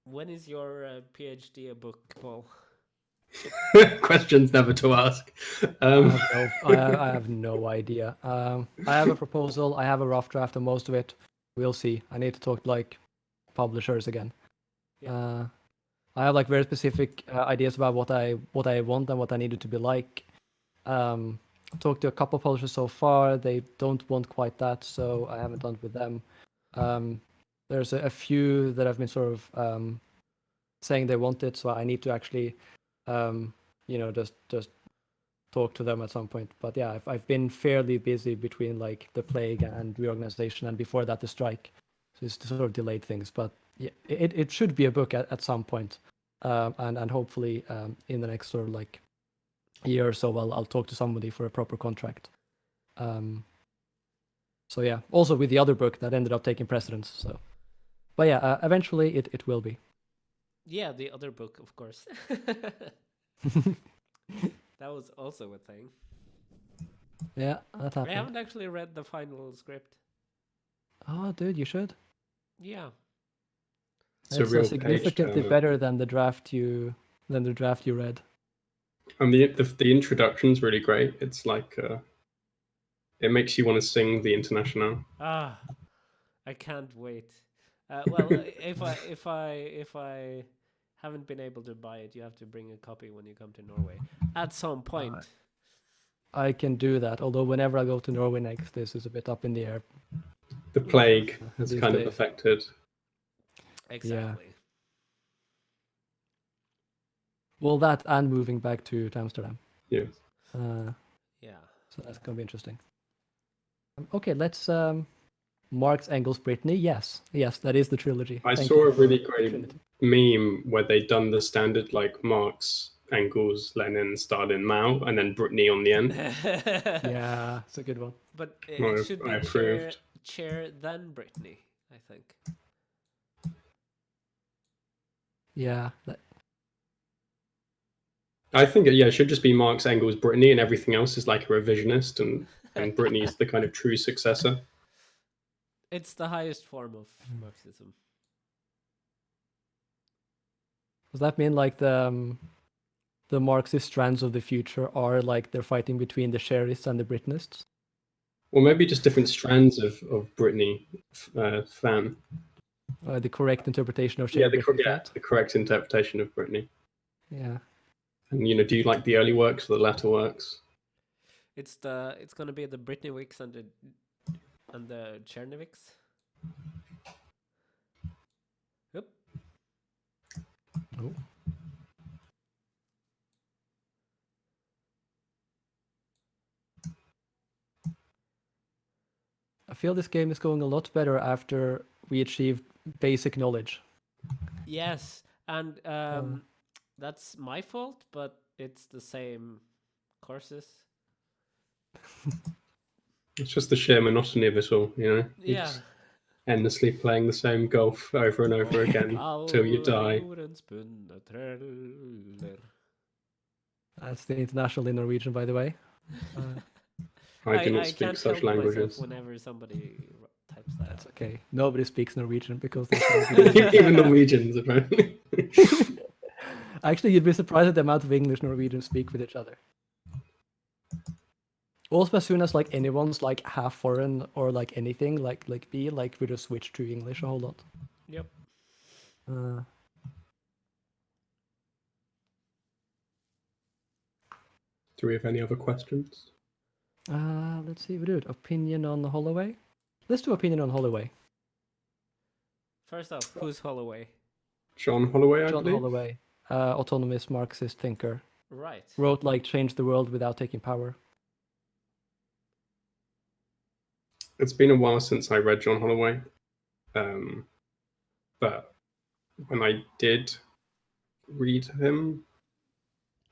[SPEAKER 3] When is your PhD a book, Paul?
[SPEAKER 1] Questions never to ask.
[SPEAKER 2] I have no idea. I have a proposal. I have a rough draft of most of it. We'll see. I need to talk to like publishers again.
[SPEAKER 3] Yeah.
[SPEAKER 2] I have like very specific ideas about what I want and what I need it to be like. Talked to a couple of publishers so far. They don't want quite that, so I haven't done it with them. There's a few that have been sort of saying they want it, so I need to actually, just talk to them at some point. But yeah, I've been fairly busy between like the plague and reorganization, and before that the strike, so it's sort of delayed things. But yeah, it should be a book at some point, and hopefully in the next sort of like year or so I'll talk to somebody for a proper contract. So yeah, also with the other book that ended up taking precedence. So, but yeah, eventually it will be.
[SPEAKER 3] Yeah, the other book, of course. That was also a thing.
[SPEAKER 2] Yeah, that
[SPEAKER 3] I
[SPEAKER 2] happened.
[SPEAKER 3] haven't actually read the final script.
[SPEAKER 2] Oh, dude, you should.
[SPEAKER 3] Yeah.
[SPEAKER 1] It's a
[SPEAKER 2] It's
[SPEAKER 1] real
[SPEAKER 2] significantly
[SPEAKER 1] page
[SPEAKER 2] better than the draft you read.
[SPEAKER 1] And the introduction's really great. It's like it makes you want to sing the International.
[SPEAKER 3] Ah, I can't wait. Well, if I haven't been able to buy it, you have to bring a copy when you come to Norway at some point.
[SPEAKER 2] I can do that. Although whenever I go to Norway next, this is a bit up in the air.
[SPEAKER 1] The plague has
[SPEAKER 2] These
[SPEAKER 1] kind of
[SPEAKER 2] days.
[SPEAKER 1] affected.
[SPEAKER 3] Exactly.
[SPEAKER 2] Well, that and moving back to Amsterdam.
[SPEAKER 1] Yes.
[SPEAKER 3] Yeah.
[SPEAKER 2] So that's gonna be interesting. Okay, let's Marx, Engels, Britney. Yes, that is the trilogy.
[SPEAKER 1] I
[SPEAKER 2] Thank
[SPEAKER 1] saw
[SPEAKER 2] you
[SPEAKER 1] a
[SPEAKER 2] for
[SPEAKER 1] really
[SPEAKER 2] the
[SPEAKER 1] great
[SPEAKER 2] Trinity.
[SPEAKER 1] meme where they'd done the standard like Marx, Engels, Lenin, Stalin, Mao, and then Britney on the end.
[SPEAKER 2] Yeah, it's a good one.
[SPEAKER 3] But
[SPEAKER 1] Well,
[SPEAKER 3] it should
[SPEAKER 1] I
[SPEAKER 3] be
[SPEAKER 1] approved.
[SPEAKER 3] chair then Britney, I think.
[SPEAKER 2] Yeah,
[SPEAKER 1] I think it should just be Marx, Engels, Britney, and everything else is like a revisionist, and Britney's the kind of true successor.
[SPEAKER 3] It's the highest form of Marxism.
[SPEAKER 2] does that mean like the Marxist strands of the future are like they're fighting between the Sherists and the Britnists?
[SPEAKER 1] Or maybe just different strands of Britney fan.
[SPEAKER 2] The correct interpretation of
[SPEAKER 1] Yeah,
[SPEAKER 2] Cher Britney fate?
[SPEAKER 1] the correct interpretation of Britney.
[SPEAKER 2] Yeah.
[SPEAKER 1] And do you like the early works or the latter works?
[SPEAKER 3] It's gonna be the Britneywicks and the Chernovics. Yep.
[SPEAKER 2] Oh. I feel this game is going a lot better after we achieved basic knowledge.
[SPEAKER 3] Yes, and that's my fault, but it's the same courses.
[SPEAKER 1] It's just the sheer monotony of it all, you know? You're
[SPEAKER 3] Yeah.
[SPEAKER 1] just endlessly playing the same golf over and over again till you die.
[SPEAKER 2] That's the international in Norwegian, by the way.
[SPEAKER 1] I do not
[SPEAKER 3] I
[SPEAKER 1] speak
[SPEAKER 3] can't
[SPEAKER 1] such
[SPEAKER 3] help myself
[SPEAKER 1] languages.
[SPEAKER 3] whenever somebody types that.
[SPEAKER 2] That's okay. Nobody speaks Norwegian because they
[SPEAKER 1] Even Norwegians, apparently.
[SPEAKER 2] Actually, you'd be surprised at the amount of English Norwegians speak with each other. Also, as soon as like anyone's like half foreign or like anything like me, like we just switch to English a whole lot.
[SPEAKER 3] Yep.
[SPEAKER 1] Do we have any other questions?
[SPEAKER 2] Let's see, we do it. Opinion on Holloway. Let's do opinion on Holloway.
[SPEAKER 3] First off, who's Holloway?
[SPEAKER 1] John Holloway, I
[SPEAKER 2] John
[SPEAKER 1] believe.
[SPEAKER 2] Holloway, autonomous Marxist thinker,
[SPEAKER 3] Right.
[SPEAKER 2] wrote like "Change the World Without Taking Power."
[SPEAKER 1] It's been a while since I read John Holloway, but when I did read him,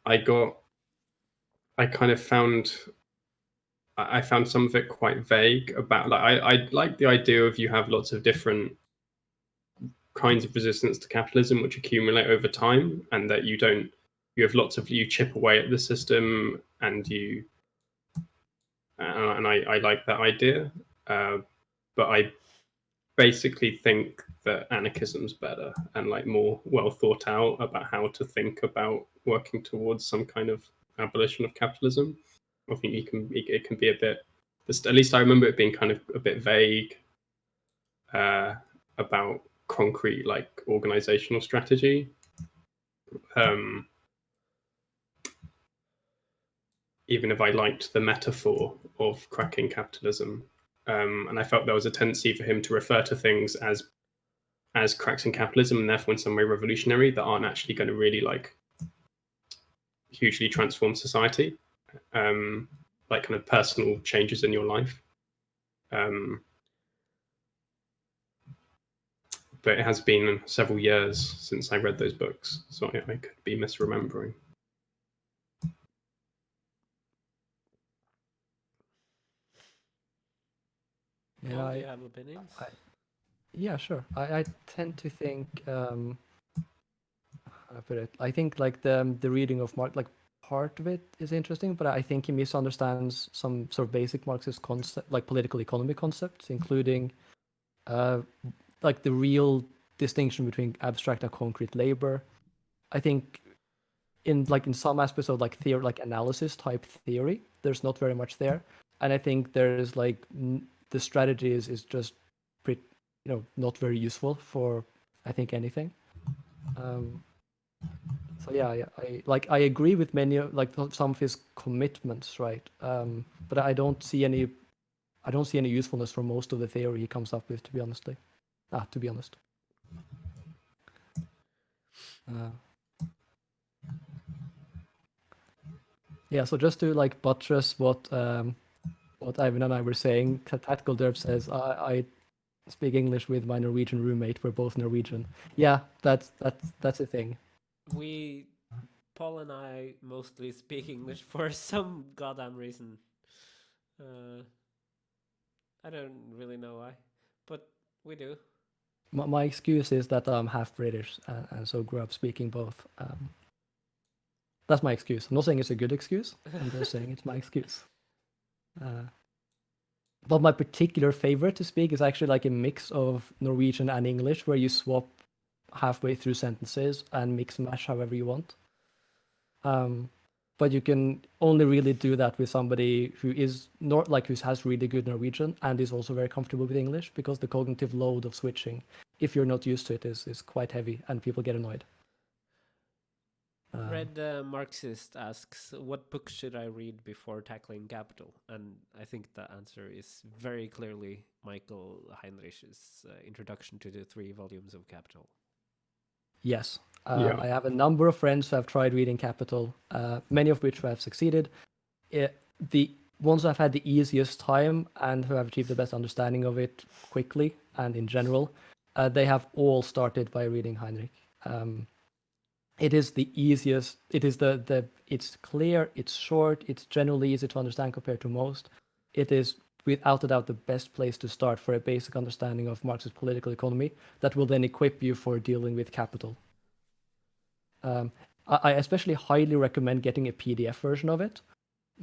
[SPEAKER 1] I kind of found I found some of it quite vague about like I like the idea of you have lots of different kinds of resistance to capitalism which accumulate over time, and that you have lots of you chip away at the system, and I like that idea, but I basically think that anarchism's better and like more well thought out about how to think about working towards some kind of abolition of capitalism. I think it can be a bit. At least I remember it being kind of a bit vague about concrete like organizational strategy. Even if I liked the metaphor of cracking capitalism, and I felt there was a tendency for him to refer to things as cracks in capitalism, and therefore in some way revolutionary, that aren't actually going to really like hugely transform society, like kind of personal changes in your life. But it has been several years since I read those books, so I could be misremembering.
[SPEAKER 3] Yeah, do you have opinions?
[SPEAKER 2] Yeah, sure. I tend to think how I put it. I think like the reading of Marx, like part of it is interesting, but I think he misunderstands some sort of basic Marxist concept, like political economy concepts, including like the real distinction between abstract and concrete labor. I think in some aspects of like theory, like analysis type theory, there's not very much there, and I think there's like the strategy is just pretty, not very useful for I think anything. So yeah, I agree with many like some of his commitments, right? But I don't see any usefulness for most of the theory he comes up with, to be honest. Yeah, so just to like buttress what Ivan and I were saying, Tactical Derp says I speak English with my Norwegian roommate. We're both Norwegian. Yeah, that's a thing.
[SPEAKER 3] Paul and I mostly speak English for some goddamn reason. I don't really know why, but we do.
[SPEAKER 2] My excuse is that I'm half British and so grew up speaking both. That's my excuse. I'm not saying it's a good excuse. I'm just saying it's my excuse. But my particular favorite to speak is actually like a mix of Norwegian and English, where you swap halfway through sentences and mix and match however you want. But you can only really do that with somebody who is not like who has really good Norwegian and is also very comfortable with English, because the cognitive load of switching, if you're not used to it, is quite heavy and people get annoyed.
[SPEAKER 3] Red Marxist asks, what books should I read before tackling capital? And I think the answer is very clearly Michael Heinrich's introduction to the 3 volumes of Capital.
[SPEAKER 2] Yes.
[SPEAKER 1] Yeah.
[SPEAKER 2] I have a number of friends who have tried reading Capital, many of which have succeeded. The ones who have had the easiest time and who have achieved the best understanding of it quickly and in general, they have all started by reading Heinrich. It is the easiest. It is it's clear, it's short, it's generally easy to understand compared to most. It is without a doubt the best place to start for a basic understanding of Marxist political economy that will then equip you for dealing with capital. I especially highly recommend getting a PDF version of it,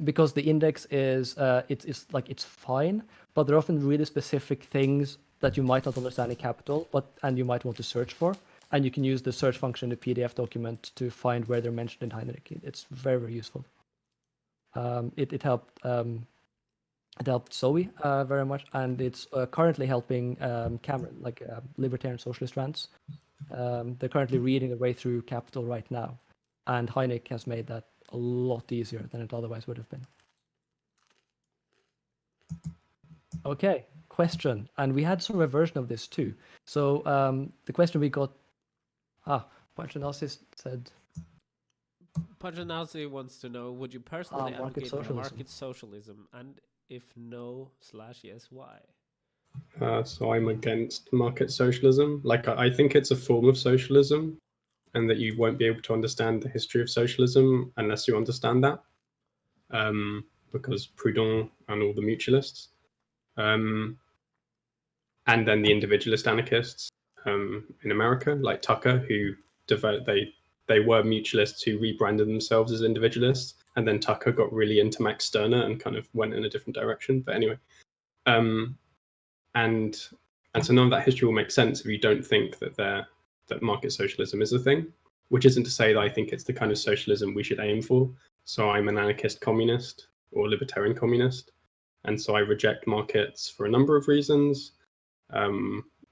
[SPEAKER 2] because the index is it's fine, but there are often really specific things that you might not understand in Capital, and you might want to search for, and you can use the search function in the PDF document to find where they're mentioned in Heinrich. It's very, very useful. It helped Zoe very much, and it's currently helping Cameron, like libertarian socialist rants. They're currently reading their way through Capital right now, and Heinrich has made that a lot easier than it otherwise would have been. Okay, question. And we had sort of a version of this too. So the question we got, Panchanasis said,
[SPEAKER 3] Pajanasi wants to know, would you personally
[SPEAKER 2] market
[SPEAKER 3] advocate
[SPEAKER 2] socialism.
[SPEAKER 3] market socialism? And if no, /yes, why?
[SPEAKER 1] So I'm against market socialism. Like, I think it's a form of socialism, and that you won't be able to understand the history of socialism unless you understand that. Because Proudhon and all the mutualists, and then the individualist anarchists in America, like Tucker, who developed they were mutualists who rebranded themselves as individualists, and then Tucker got really into Max Stirner and kind of went in a different direction. But anyway, and so none of that history will make sense if you don't think that market socialism is a thing. Which isn't to say that I think it's the kind of socialism we should aim for. So I'm an anarchist communist or libertarian communist, and so I reject markets for a number of reasons.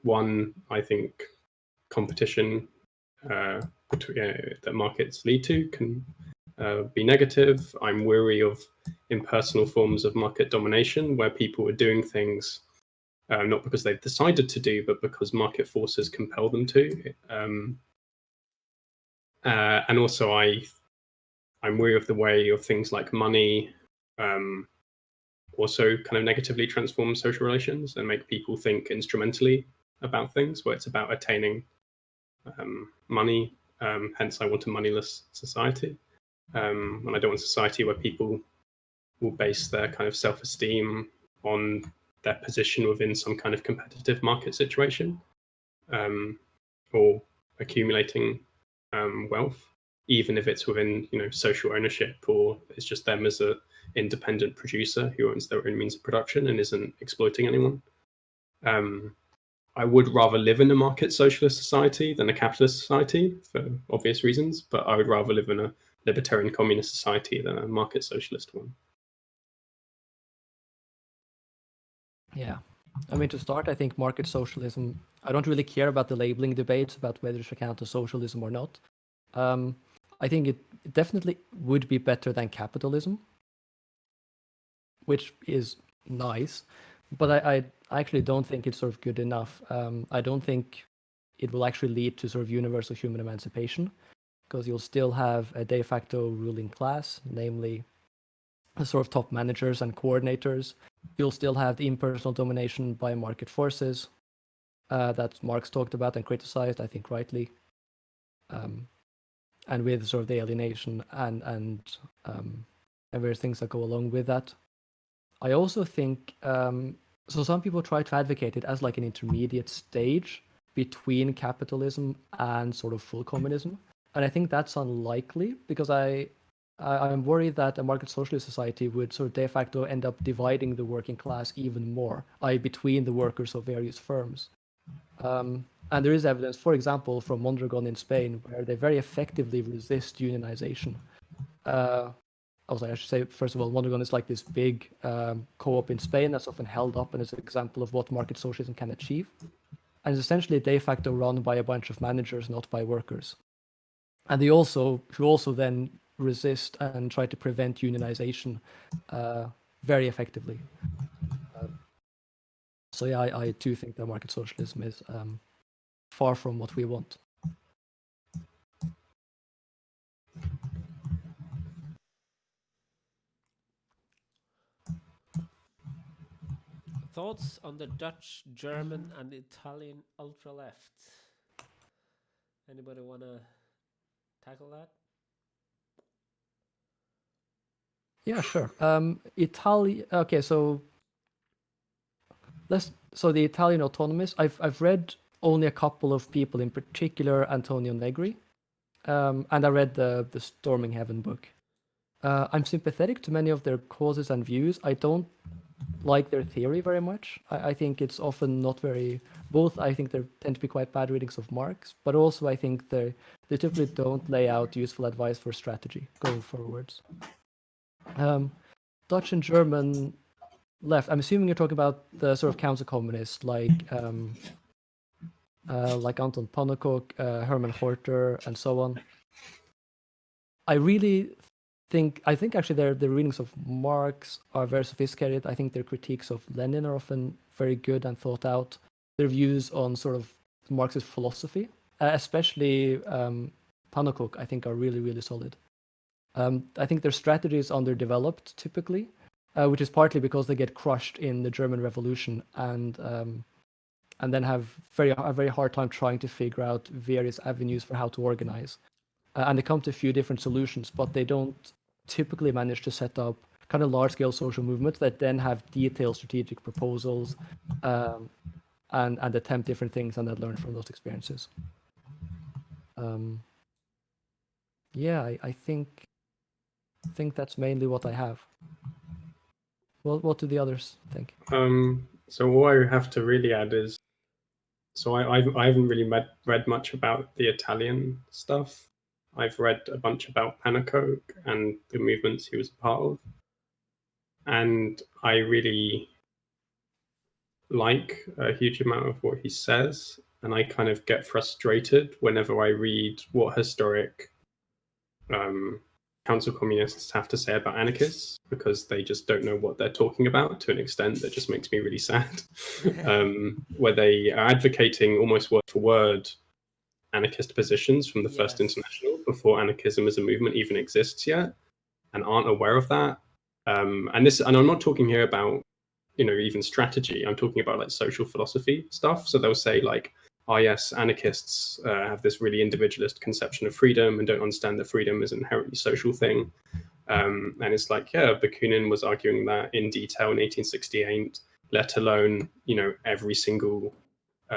[SPEAKER 1] One, I think competition that markets lead to can be negative. I'm weary of impersonal forms of market domination where people are doing things not because they've decided to do, but because market forces compel them to. And also, I'm weary of the way of things like money also kind of negatively transform social relations and make people think instrumentally about things, where it's about attaining money. Hence, I want a moneyless society. And I don't want a society where people will base their kind of self-esteem on their position within some kind of competitive market situation, or accumulating wealth, even if it's within social ownership, or it's just them as a independent producer who owns their own means of production and isn't exploiting anyone. I would rather live in a market socialist society than a capitalist society for obvious reasons, but I would rather live in a libertarian communist society than a market socialist one.
[SPEAKER 2] Yeah. I mean, to start, I think market socialism, I don't really care about the labeling debates about whether it should count as socialism or not. I think it definitely would be better than capitalism, which is nice, but I actually don't think it's sort of good enough. I don't think it will actually lead to sort of universal human emancipation, because you'll still have a de facto ruling class, namely the sort of top managers and coordinators. You'll still have the impersonal domination by market forces that Marx talked about and criticized, I think rightly, and with sort of the alienation and various things that go along with that. I also think, so some people try to advocate it as like an intermediate stage between capitalism and sort of full communism. And I think that's unlikely, because I'm worried that a market socialist society would sort of de facto end up dividing the working class even more, between the workers of various firms. And there is evidence, for example, from Mondragon in Spain, where they very effectively resist unionization. I should say, first of all, Mondragon is like this big co-op in Spain that's often held up and is an example of what market socialism can achieve. And it's essentially de facto run by a bunch of managers, not by workers. And who also then resist and try to prevent unionization very effectively. So yeah, I do think that market socialism is far from what we want.
[SPEAKER 3] Thoughts on the Dutch, German, and Italian ultraleft? Anybody want to tackle that?
[SPEAKER 2] Yeah, sure. Italy. Okay, so the Italian autonomists. I've read only a couple of people, in particular Antonio Negri, and I read the Storming Heaven book. I'm sympathetic to many of their causes and views. I don't like their theory very much. I think it's often not very. Both, I think they tend to be quite bad readings of Marx, but also I think they typically don't lay out useful advice for strategy going forwards. Dutch and German left. I'm assuming you're talking about the sort of counter-communists like Anton Pannekoek, Herman Horter, and so on. I really think actually their readings of Marx are very sophisticated. I think their critiques of Lenin are often very good and thought out. Their views on sort of Marxist philosophy, especially Pannekoek, I think are really, really solid. I think their strategy is underdeveloped typically, which is partly because they get crushed in the German Revolution and then have a very hard time trying to figure out various avenues for how to organize. And they come to a few different solutions, but they don't typically manage to set up kind of large-scale social movements that then have detailed strategic proposals and attempt different things and then learn from those experiences. Yeah, I think that's mainly what I have. Well, what do the others think?
[SPEAKER 1] So all I have to really add is, so I haven't really read much about the Italian stuff. I've read a bunch about Pannekoek and the movements he was a part of, and I really like a huge amount of what he says, and I kind of get frustrated whenever I read what historic council communists have to say about anarchists, because they just don't know what they're talking about to an extent that just makes me really sad. Where they are advocating almost word for word anarchist positions from the First International before anarchism as a movement even exists yet, and aren't aware of that. And I'm not talking here about, even strategy. I'm talking about like social philosophy stuff. So they'll say like, oh yes, anarchists have this really individualist conception of freedom and don't understand that freedom is an inherently social thing. And it's like, yeah, Bakunin was arguing that in detail in 1868, let alone, every single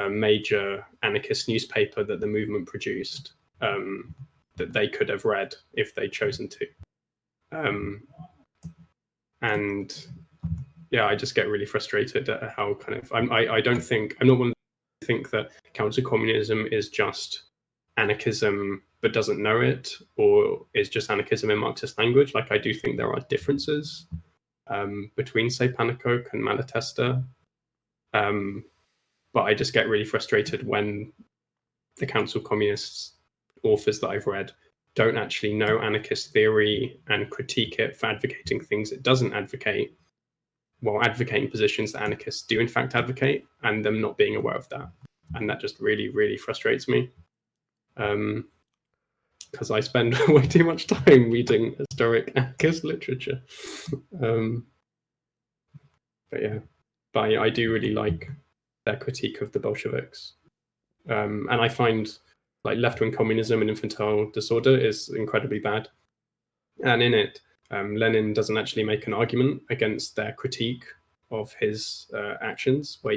[SPEAKER 1] major anarchist newspaper that the movement produced, that they could have read if they'd chosen to. And yeah, I just get really frustrated at how kind of, I'm not one to think that counter-communism is just anarchism but doesn't know it, or is just anarchism in Marxist language. Like, I do think there are differences between, say, Pannekoek and Malatesta. But I just get really frustrated when the council communists authors that I've read don't actually know anarchist theory and critique it for advocating things it doesn't advocate, while advocating positions that anarchists do in fact advocate, and them not being aware of that. And that just really, really frustrates me. Because I spend way too much time reading historic anarchist literature. But yeah, I do really like their critique of the Bolsheviks. And I find like left-wing communism and infantile disorder is incredibly bad. And in it, Lenin doesn't actually make an argument against their critique of his actions, where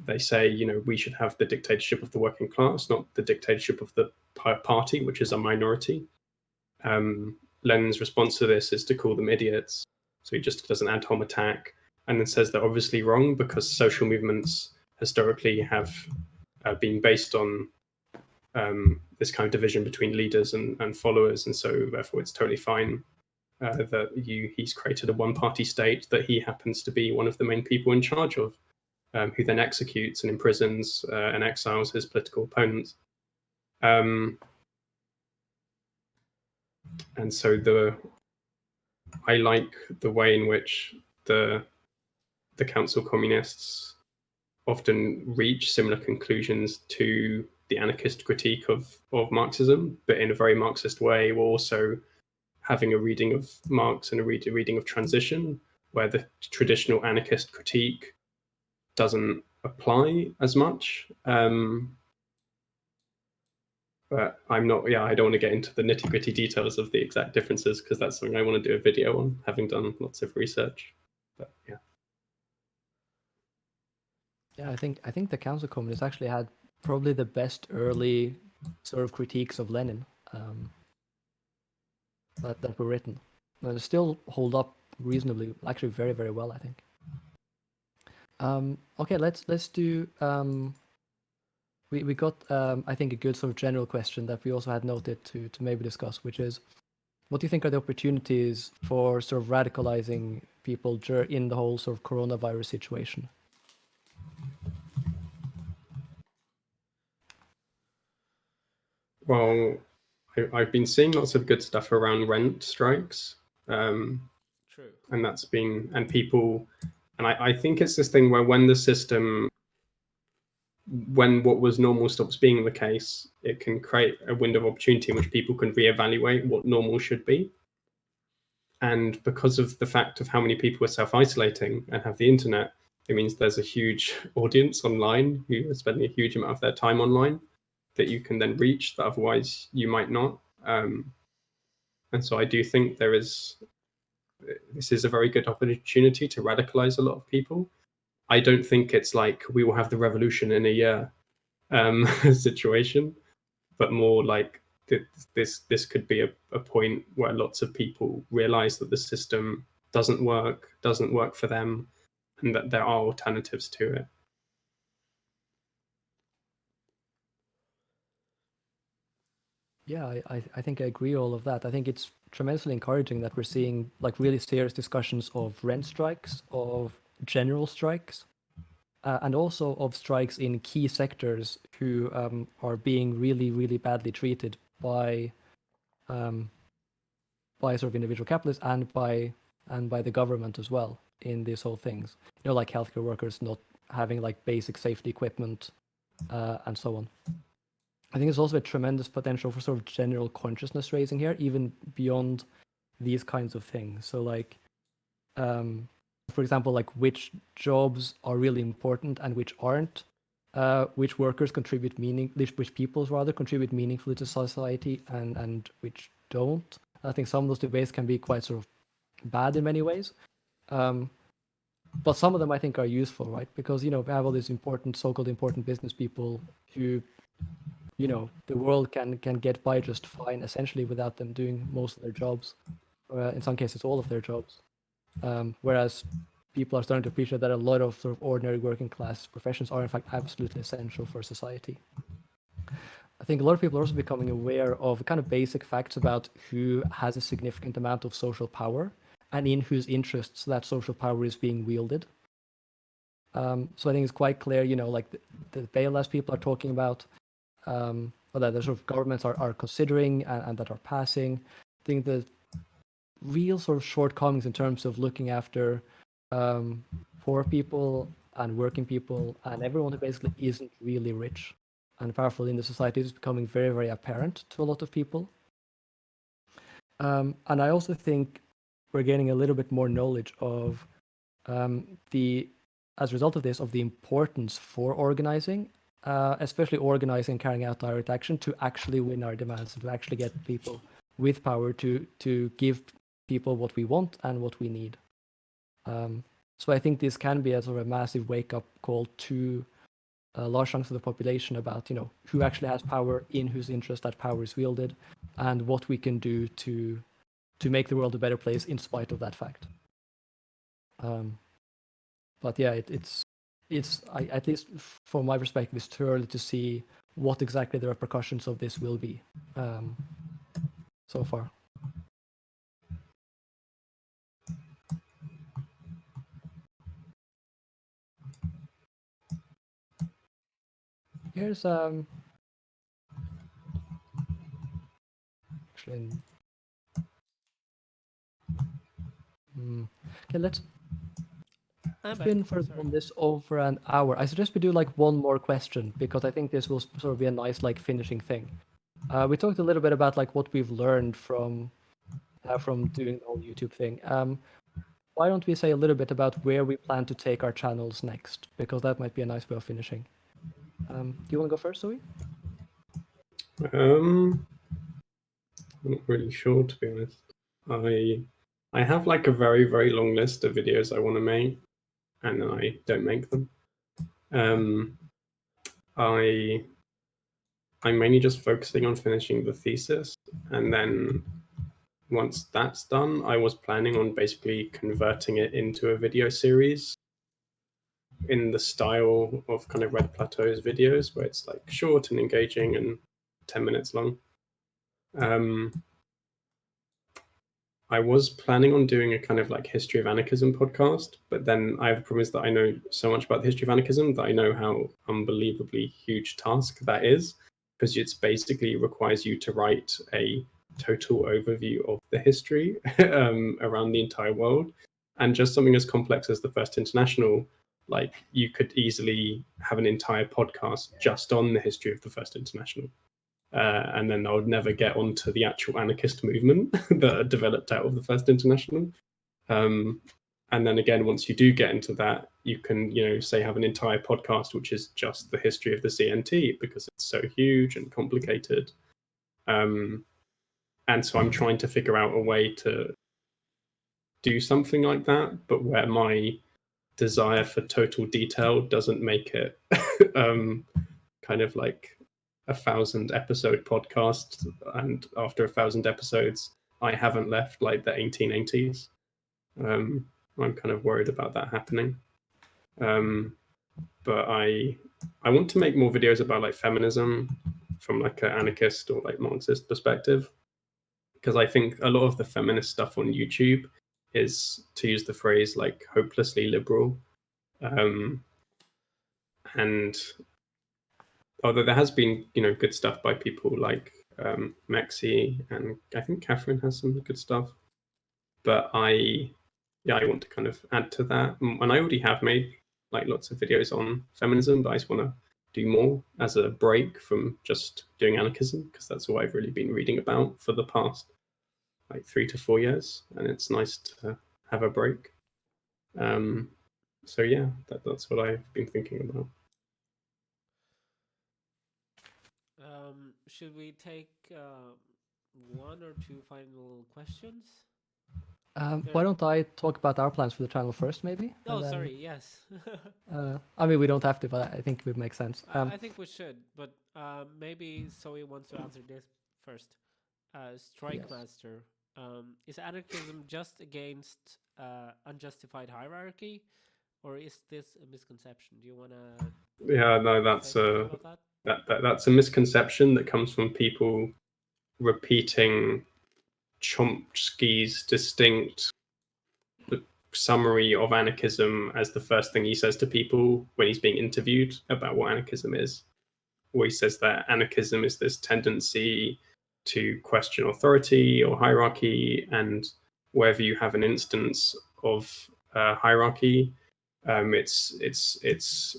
[SPEAKER 1] they say, we should have the dictatorship of the working class, not the dictatorship of the party, which is a minority. Lenin's response to this is to call them idiots. So he just does an ad hom attack and then says they're obviously wrong because social movements historically have been based on this kind of division between leaders and followers, and so therefore it's totally fine that he's created a one-party state that he happens to be one of the main people in charge of, who then executes and imprisons and exiles his political opponents. And so I like the way in which the council communists often reach similar conclusions to the anarchist critique of Marxism, but in a very Marxist way, while also having a reading of Marx and a reading of transition, where the traditional anarchist critique doesn't apply as much. But I'm not, I don't want to get into the nitty-gritty details of the exact differences, because that's something I want to do a video on, having done lots of research. But yeah.
[SPEAKER 2] Yeah, I think the council communists actually had probably the best early sort of critiques of Lenin that were written. And they still hold up reasonably, actually very, very well, I think. Okay, let's do. We got I think a good sort of general question that we also had noted to maybe discuss, which is, what do you think are the opportunities for sort of radicalizing people in the whole sort of coronavirus situation?
[SPEAKER 1] Well, I've been seeing lots of good stuff around rent strikes.
[SPEAKER 3] True.
[SPEAKER 1] And that's been, and people, and I think it's this thing where when the system, when what was normal stops being the case, it can create a window of opportunity in which people can reevaluate what normal should be. And because of the fact of how many people are self-isolating and have the internet, it means there's a huge audience online who are spending a huge amount of their time online that you can then reach that otherwise you might not. And so I do think this is a very good opportunity to radicalize a lot of people. I don't think it's like we will have the revolution in a year situation, but more like this could be a point where lots of people realize that the system doesn't work for them, and that there are alternatives to it.
[SPEAKER 2] Yeah, I think I agree all of that. I think it's tremendously encouraging that we're seeing like really serious discussions of rent strikes, of general strikes, and also of strikes in key sectors who are being really, really badly treated by sort of individual capitalists and by the government as well in these whole things. You know, like healthcare workers not having like basic safety equipment and so on. I think there's also a tremendous potential for sort of general consciousness raising here, even beyond these kinds of things. So like, for example, like which jobs are really important and which aren't, which workers contribute which peoples rather contribute meaningfully to society and which don't. I think some of those debates can be quite sort of bad in many ways. But some of them I think are useful, right? Because, you know, we have all these important, so-called important business people who, you know, the world can get by just fine, essentially, without them doing most of their jobs, in some cases, all of their jobs. Whereas people are starting to appreciate that a lot of sort of ordinary working class professions are, in fact, absolutely essential for society. I think a lot of people are also becoming aware of kind of basic facts about who has a significant amount of social power and in whose interests that social power is being wielded. So I think it's quite clear, you know, like the bailouts people are talking about, or that the sort of governments are considering and that are passing. I think the real sort of shortcomings in terms of looking after poor people and working people and everyone who basically isn't really rich and powerful in the society is becoming very, very apparent to a lot of people. And I also think we're gaining a little bit more knowledge of as a result of this, of the importance for organizing, especially organizing and carrying out direct action to actually win our demands and to actually get people with power to give people what we want and what we need. So I think this can be a sort of a massive wake-up call to large chunks of the population about, you know, who actually has power, in whose interest that power is wielded, and what we can do to make the world a better place in spite of that fact. But yeah, it's at least from my perspective, it's too early to see what exactly the repercussions of this will be so far. Here's actually okay, let's been on this over an hour. I suggest we do like one more question because I think this will sort of be a nice like finishing thing. We talked a little bit about like what we've learned from doing the whole YouTube thing. Why don't we say a little bit about where we plan to take our channels next? Because that might be a nice way of finishing. Do you want to go first, Zoe?
[SPEAKER 1] I'm not really sure, to be honest. I have like a very, very long list of videos I want to make, and then I don't make them. I'm mainly just focusing on finishing the thesis, and then once that's done, I was planning on basically converting it into a video series in the style of kind of Red Plateau's videos, where it's like short and engaging and 10 minutes long. I was planning on doing a kind of like history of anarchism podcast, but then I have a problem is that I know so much about the history of anarchism that I know how unbelievably huge task that is, because it's basically requires you to write a total overview of the history around the entire world. And just something as complex as the First International, like you could easily have an entire podcast just on the history of the First International. And then I would never get onto the actual anarchist movement that developed out of the First International. And then again, once you do get into that, you can, say have an entire podcast which is just the history of the CNT because it's so huge and complicated. And so I'm trying to figure out a way to do something like that, but where my desire for total detail doesn't make it kind of like 1,000 episode podcast, and after 1,000 episodes I haven't left like the 1880s. I'm kind of worried about that happening. But I want to make more videos about like feminism from like an anarchist or like Marxist perspective, because I think a lot of the feminist stuff on YouTube is, to use the phrase, like hopelessly liberal. And although there has been, good stuff by people like Mexi, and I think Catherine has some good stuff. But I want to kind of add to that. And I already have made like lots of videos on feminism, but I just want to do more as a break from just doing anarchism, because that's all I've really been reading about for the past like 3 to 4 years, and it's nice to have a break. So yeah, that's what I've been thinking about.
[SPEAKER 3] Should we take 1 or 2 final questions?
[SPEAKER 2] Why don't I talk about our plans for the channel first, maybe?
[SPEAKER 3] Oh,
[SPEAKER 2] And then,
[SPEAKER 3] sorry, yes.
[SPEAKER 2] I mean, we don't have to, but I think it would make sense.
[SPEAKER 3] I think we should, but maybe Zoe wants to answer this first. Strike
[SPEAKER 2] Yes.
[SPEAKER 3] Master, is anarchism just against unjustified hierarchy, or is this a misconception? Do you want to?
[SPEAKER 1] Yeah, no, that's that's a misconception that comes from people repeating Chomsky's distinct summary of anarchism as the first thing he says to people when he's being interviewed about what anarchism is, where he says that anarchism is this tendency to question authority or hierarchy, and wherever you have an instance of hierarchy, it's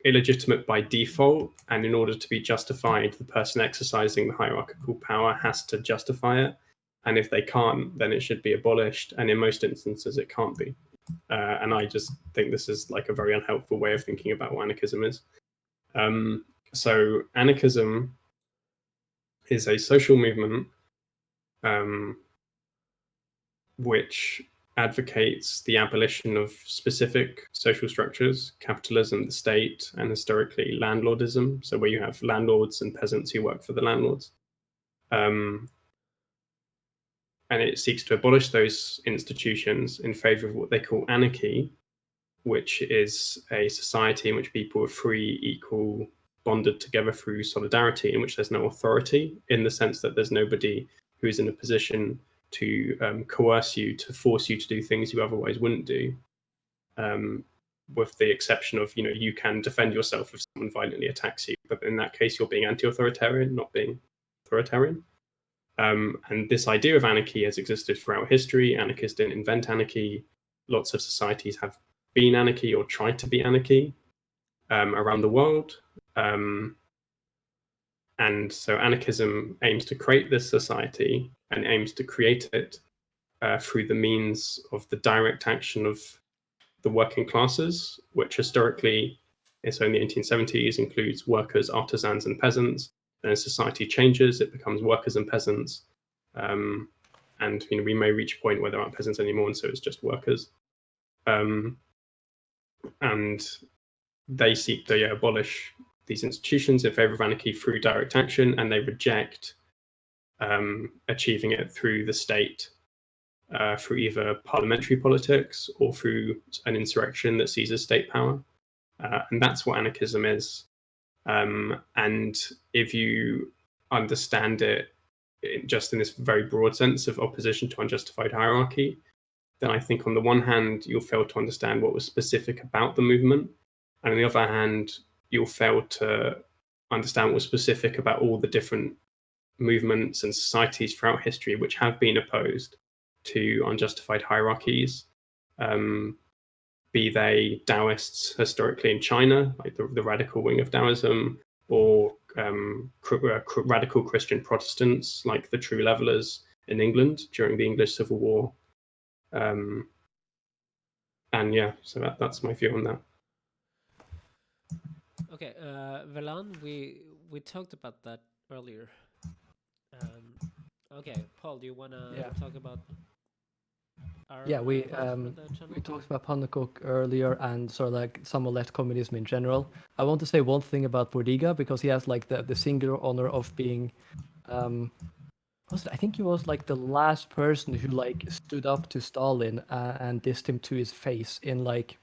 [SPEAKER 1] illegitimate by default, and in order to be justified, the person exercising the hierarchical power has to justify it, and if they can't, then it should be abolished, and in most instances it can't be. And I just think this is like a very unhelpful way of thinking about what anarchism is. So anarchism is a social movement which advocates the abolition of specific social structures, capitalism, the state, and historically landlordism, so where you have landlords and peasants who work for the landlords. And it seeks to abolish those institutions in favor of what they call anarchy, which is a society in which people are free, equal, bonded together through solidarity, in which there's no authority, in the sense that there's nobody who is in a position to coerce you, to force you to do things you otherwise wouldn't do, with the exception of, you can defend yourself if someone violently attacks you, but in that case you're being anti-authoritarian, not being authoritarian. And this idea of anarchy has existed throughout history. Anarchists didn't invent anarchy. Lots of societies have been anarchy or tried to be anarchy around the world. And so anarchism aims to create this society and aims to create it through the means of the direct action of the working classes, which historically, so in the 1870s, includes workers, artisans, and peasants. And as society changes, it becomes workers and peasants. And we may reach a point where there aren't peasants anymore, and so it's just workers. And they seek to abolish these institutions in favor of anarchy through direct action, and they reject achieving it through the state, through either parliamentary politics or through an insurrection that seizes state power. And that's what anarchism is. And if you understand it just in this very broad sense of opposition to unjustified hierarchy, then I think on the one hand, you'll fail to understand what was specific about the movement. And on the other hand, you'll fail to understand what was specific about all the different movements and societies throughout history which have been opposed to unjustified hierarchies, be they Taoists historically in China, like the radical wing of Taoism, or radical Christian Protestants like the True Levelers in England during the English Civil War. And yeah, so that's my view on that.
[SPEAKER 3] Okay, Velan, we talked about that earlier. Okay, Paul, do you want to talk about our
[SPEAKER 2] we
[SPEAKER 3] plans for the channel?
[SPEAKER 2] we talked about Pannekoek earlier and sort of like some left communism in general. I want to say one thing about Bordiga because he has like the singular honor of being I think he was like the last person who like stood up to Stalin and dissed him to his face in like,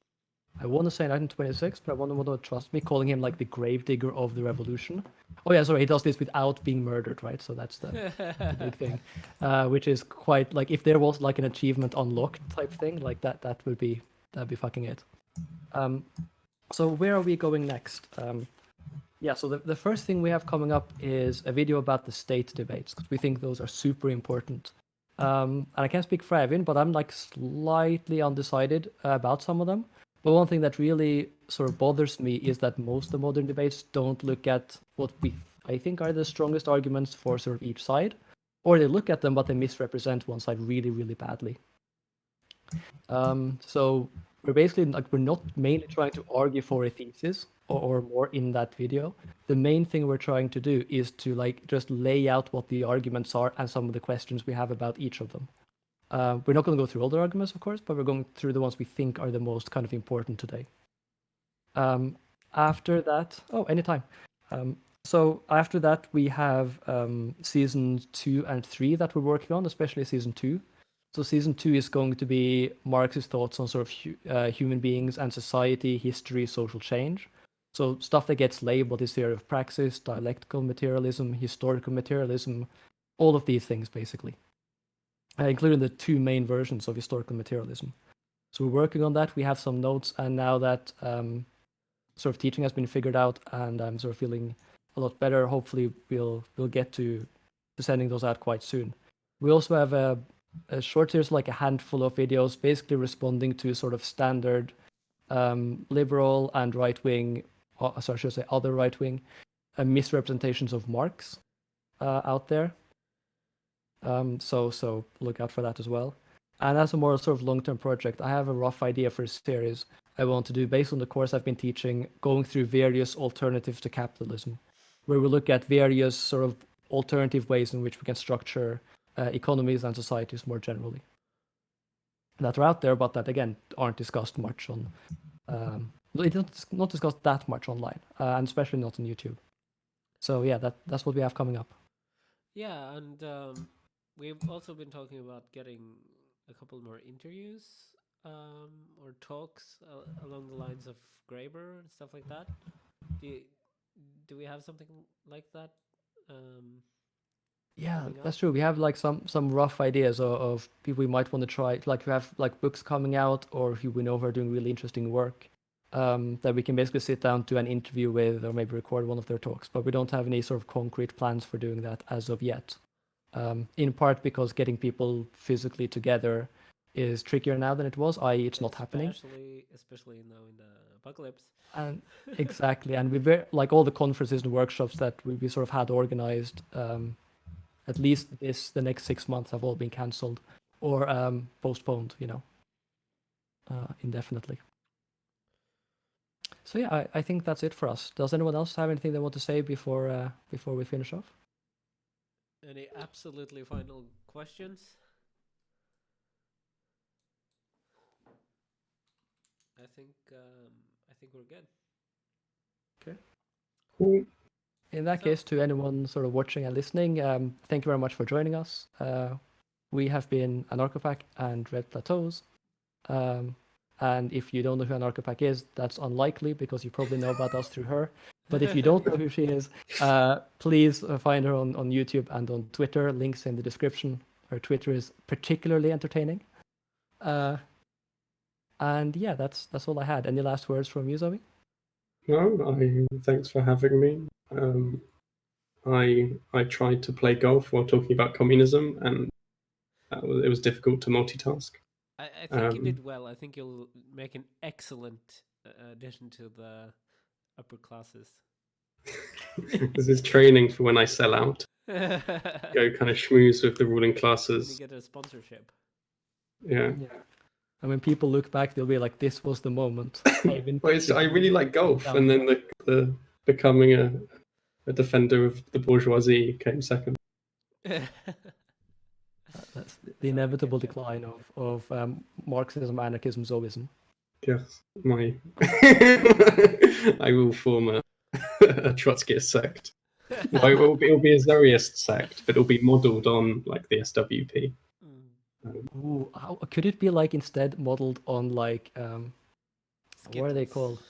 [SPEAKER 2] I want to say 1926, but I want to trust me, calling him like the gravedigger of the revolution. Oh yeah, sorry, he does this without being murdered, right? So that's the big thing, which is quite like if there was like an achievement unlocked type thing, like that'd be fucking it. So where are we going next? Yeah, so the first thing we have coming up is a video about the state debates, because we think those are super important. And I can't speak for Evan, but I'm like slightly undecided about some of them. But one thing that really sort of bothers me is that most of the modern debates don't look at what I think are the strongest arguments for sort of each side, or they look at them, but they misrepresent one side really, really badly. So we're basically like, we're not mainly trying to argue for a thesis or more in that video. The main thing we're trying to do is to like just lay out what the arguments are and some of the questions we have about each of them. We're not going to go through all the arguments, of course, but we're going through the ones we think are the most kind of important today. After that, anytime. So after that, we have season 2 and 3 that we're working on, especially season 2. So season 2 is going to be Marx's thoughts on sort of human beings and society, history, social change. So stuff that gets labeled is theory of praxis, dialectical materialism, historical materialism, all of these things basically, including the 2 main versions of historical materialism. So we're working on that. We have some notes, and now that sort of teaching has been figured out, and I'm sort of feeling a lot better, hopefully we'll get to sending those out quite soon. We also have a short series, like a handful of videos, basically responding to sort of standard liberal and right-wing, sorry, I should say other right-wing misrepresentations of Marx out there. So look out for that as well. And as a more sort of long-term project, I have a rough idea for a series I want to do based on the course I've been teaching, going through various alternatives to capitalism, where we look at various sort of alternative ways in which we can structure economies and societies more generally that are out there, but that again aren't discussed much on. It's not discussed that much online, and especially not on YouTube. So yeah, that's what we have coming up.
[SPEAKER 3] Yeah, and we've also been talking about getting a couple more interviews or talks along the lines of Graeber and stuff like that. Do we have something like that?
[SPEAKER 2] Yeah, that's true. We have like some rough ideas of people we might want to try. Like we have like books coming out, or who we know are doing really interesting work that we can basically sit down, do an interview with, or maybe record one of their talks. But we don't have any sort of concrete plans for doing that as of yet. In part because getting people physically together is trickier now than it was, i.e. it's not happening.
[SPEAKER 3] Especially now in the apocalypse.
[SPEAKER 2] And exactly, and we like all the conferences and workshops that we sort of had organized, at least the next 6 months have all been cancelled or postponed, indefinitely. So yeah, I think that's it for us. Does anyone else have anything they want to say before we finish off?
[SPEAKER 3] Any absolutely final questions? I think we're good.
[SPEAKER 2] Okay.
[SPEAKER 1] Cool.
[SPEAKER 2] In that case, to anyone sort of watching and listening, thank you very much for joining us. We have been Anarchopac and Red Plateaus. And if you don't know who Anarchopac is, that's unlikely because you probably know about us through her. But if you don't know who she is, please find her on YouTube and on Twitter. Links in the description. Her Twitter is particularly entertaining. And yeah, that's all I had. Any last words from you, Zoe?
[SPEAKER 1] No, thanks for having me. I tried to play golf while talking about communism, and it was difficult to multitask.
[SPEAKER 3] I think you did well. I think you'll make an excellent addition to the upper classes.
[SPEAKER 1] This is training for when I sell out.
[SPEAKER 3] You
[SPEAKER 1] Go kind of schmooze with the ruling classes.
[SPEAKER 3] get a sponsorship.
[SPEAKER 1] Yeah.
[SPEAKER 2] And when people look back, they'll be like, "This was the moment."
[SPEAKER 1] I really like golf, and then the becoming a defender of the bourgeoisie came second.
[SPEAKER 2] That's the inevitable decline of Marxism, anarchism, Zoeism.
[SPEAKER 1] Yes, I will form a Trotskyist sect. Well, it'll be a Zoeist sect, but it'll be modelled on like the SWP.
[SPEAKER 2] Ooh, could it be like instead modeled on like what are they called?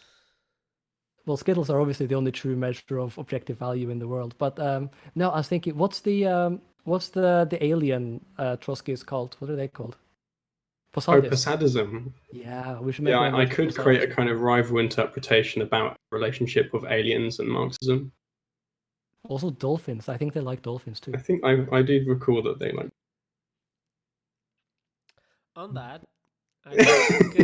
[SPEAKER 2] Well, Skittles are obviously the only true measure of objective value in the world. But no, I was thinking, what's the alien Trotskyists called? What are they called? Posadists.
[SPEAKER 1] Posadism.
[SPEAKER 2] Yeah, we should make.
[SPEAKER 1] Yeah,
[SPEAKER 2] one of
[SPEAKER 1] I
[SPEAKER 2] those
[SPEAKER 1] could
[SPEAKER 2] for
[SPEAKER 1] create a
[SPEAKER 2] Posadism.
[SPEAKER 1] kind of rival interpretation about the relationship of aliens and Marxism.
[SPEAKER 2] Also dolphins. I think they like dolphins too.
[SPEAKER 1] I think I do recall that they like.
[SPEAKER 3] On that, I think,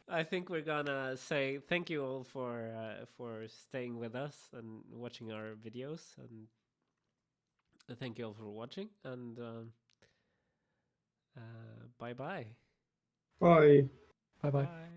[SPEAKER 3] I think we're gonna say thank you all for staying with us and watching our videos, and thank you all for watching, and bye bye.
[SPEAKER 1] Bye.
[SPEAKER 2] Bye bye.
[SPEAKER 3] Bye.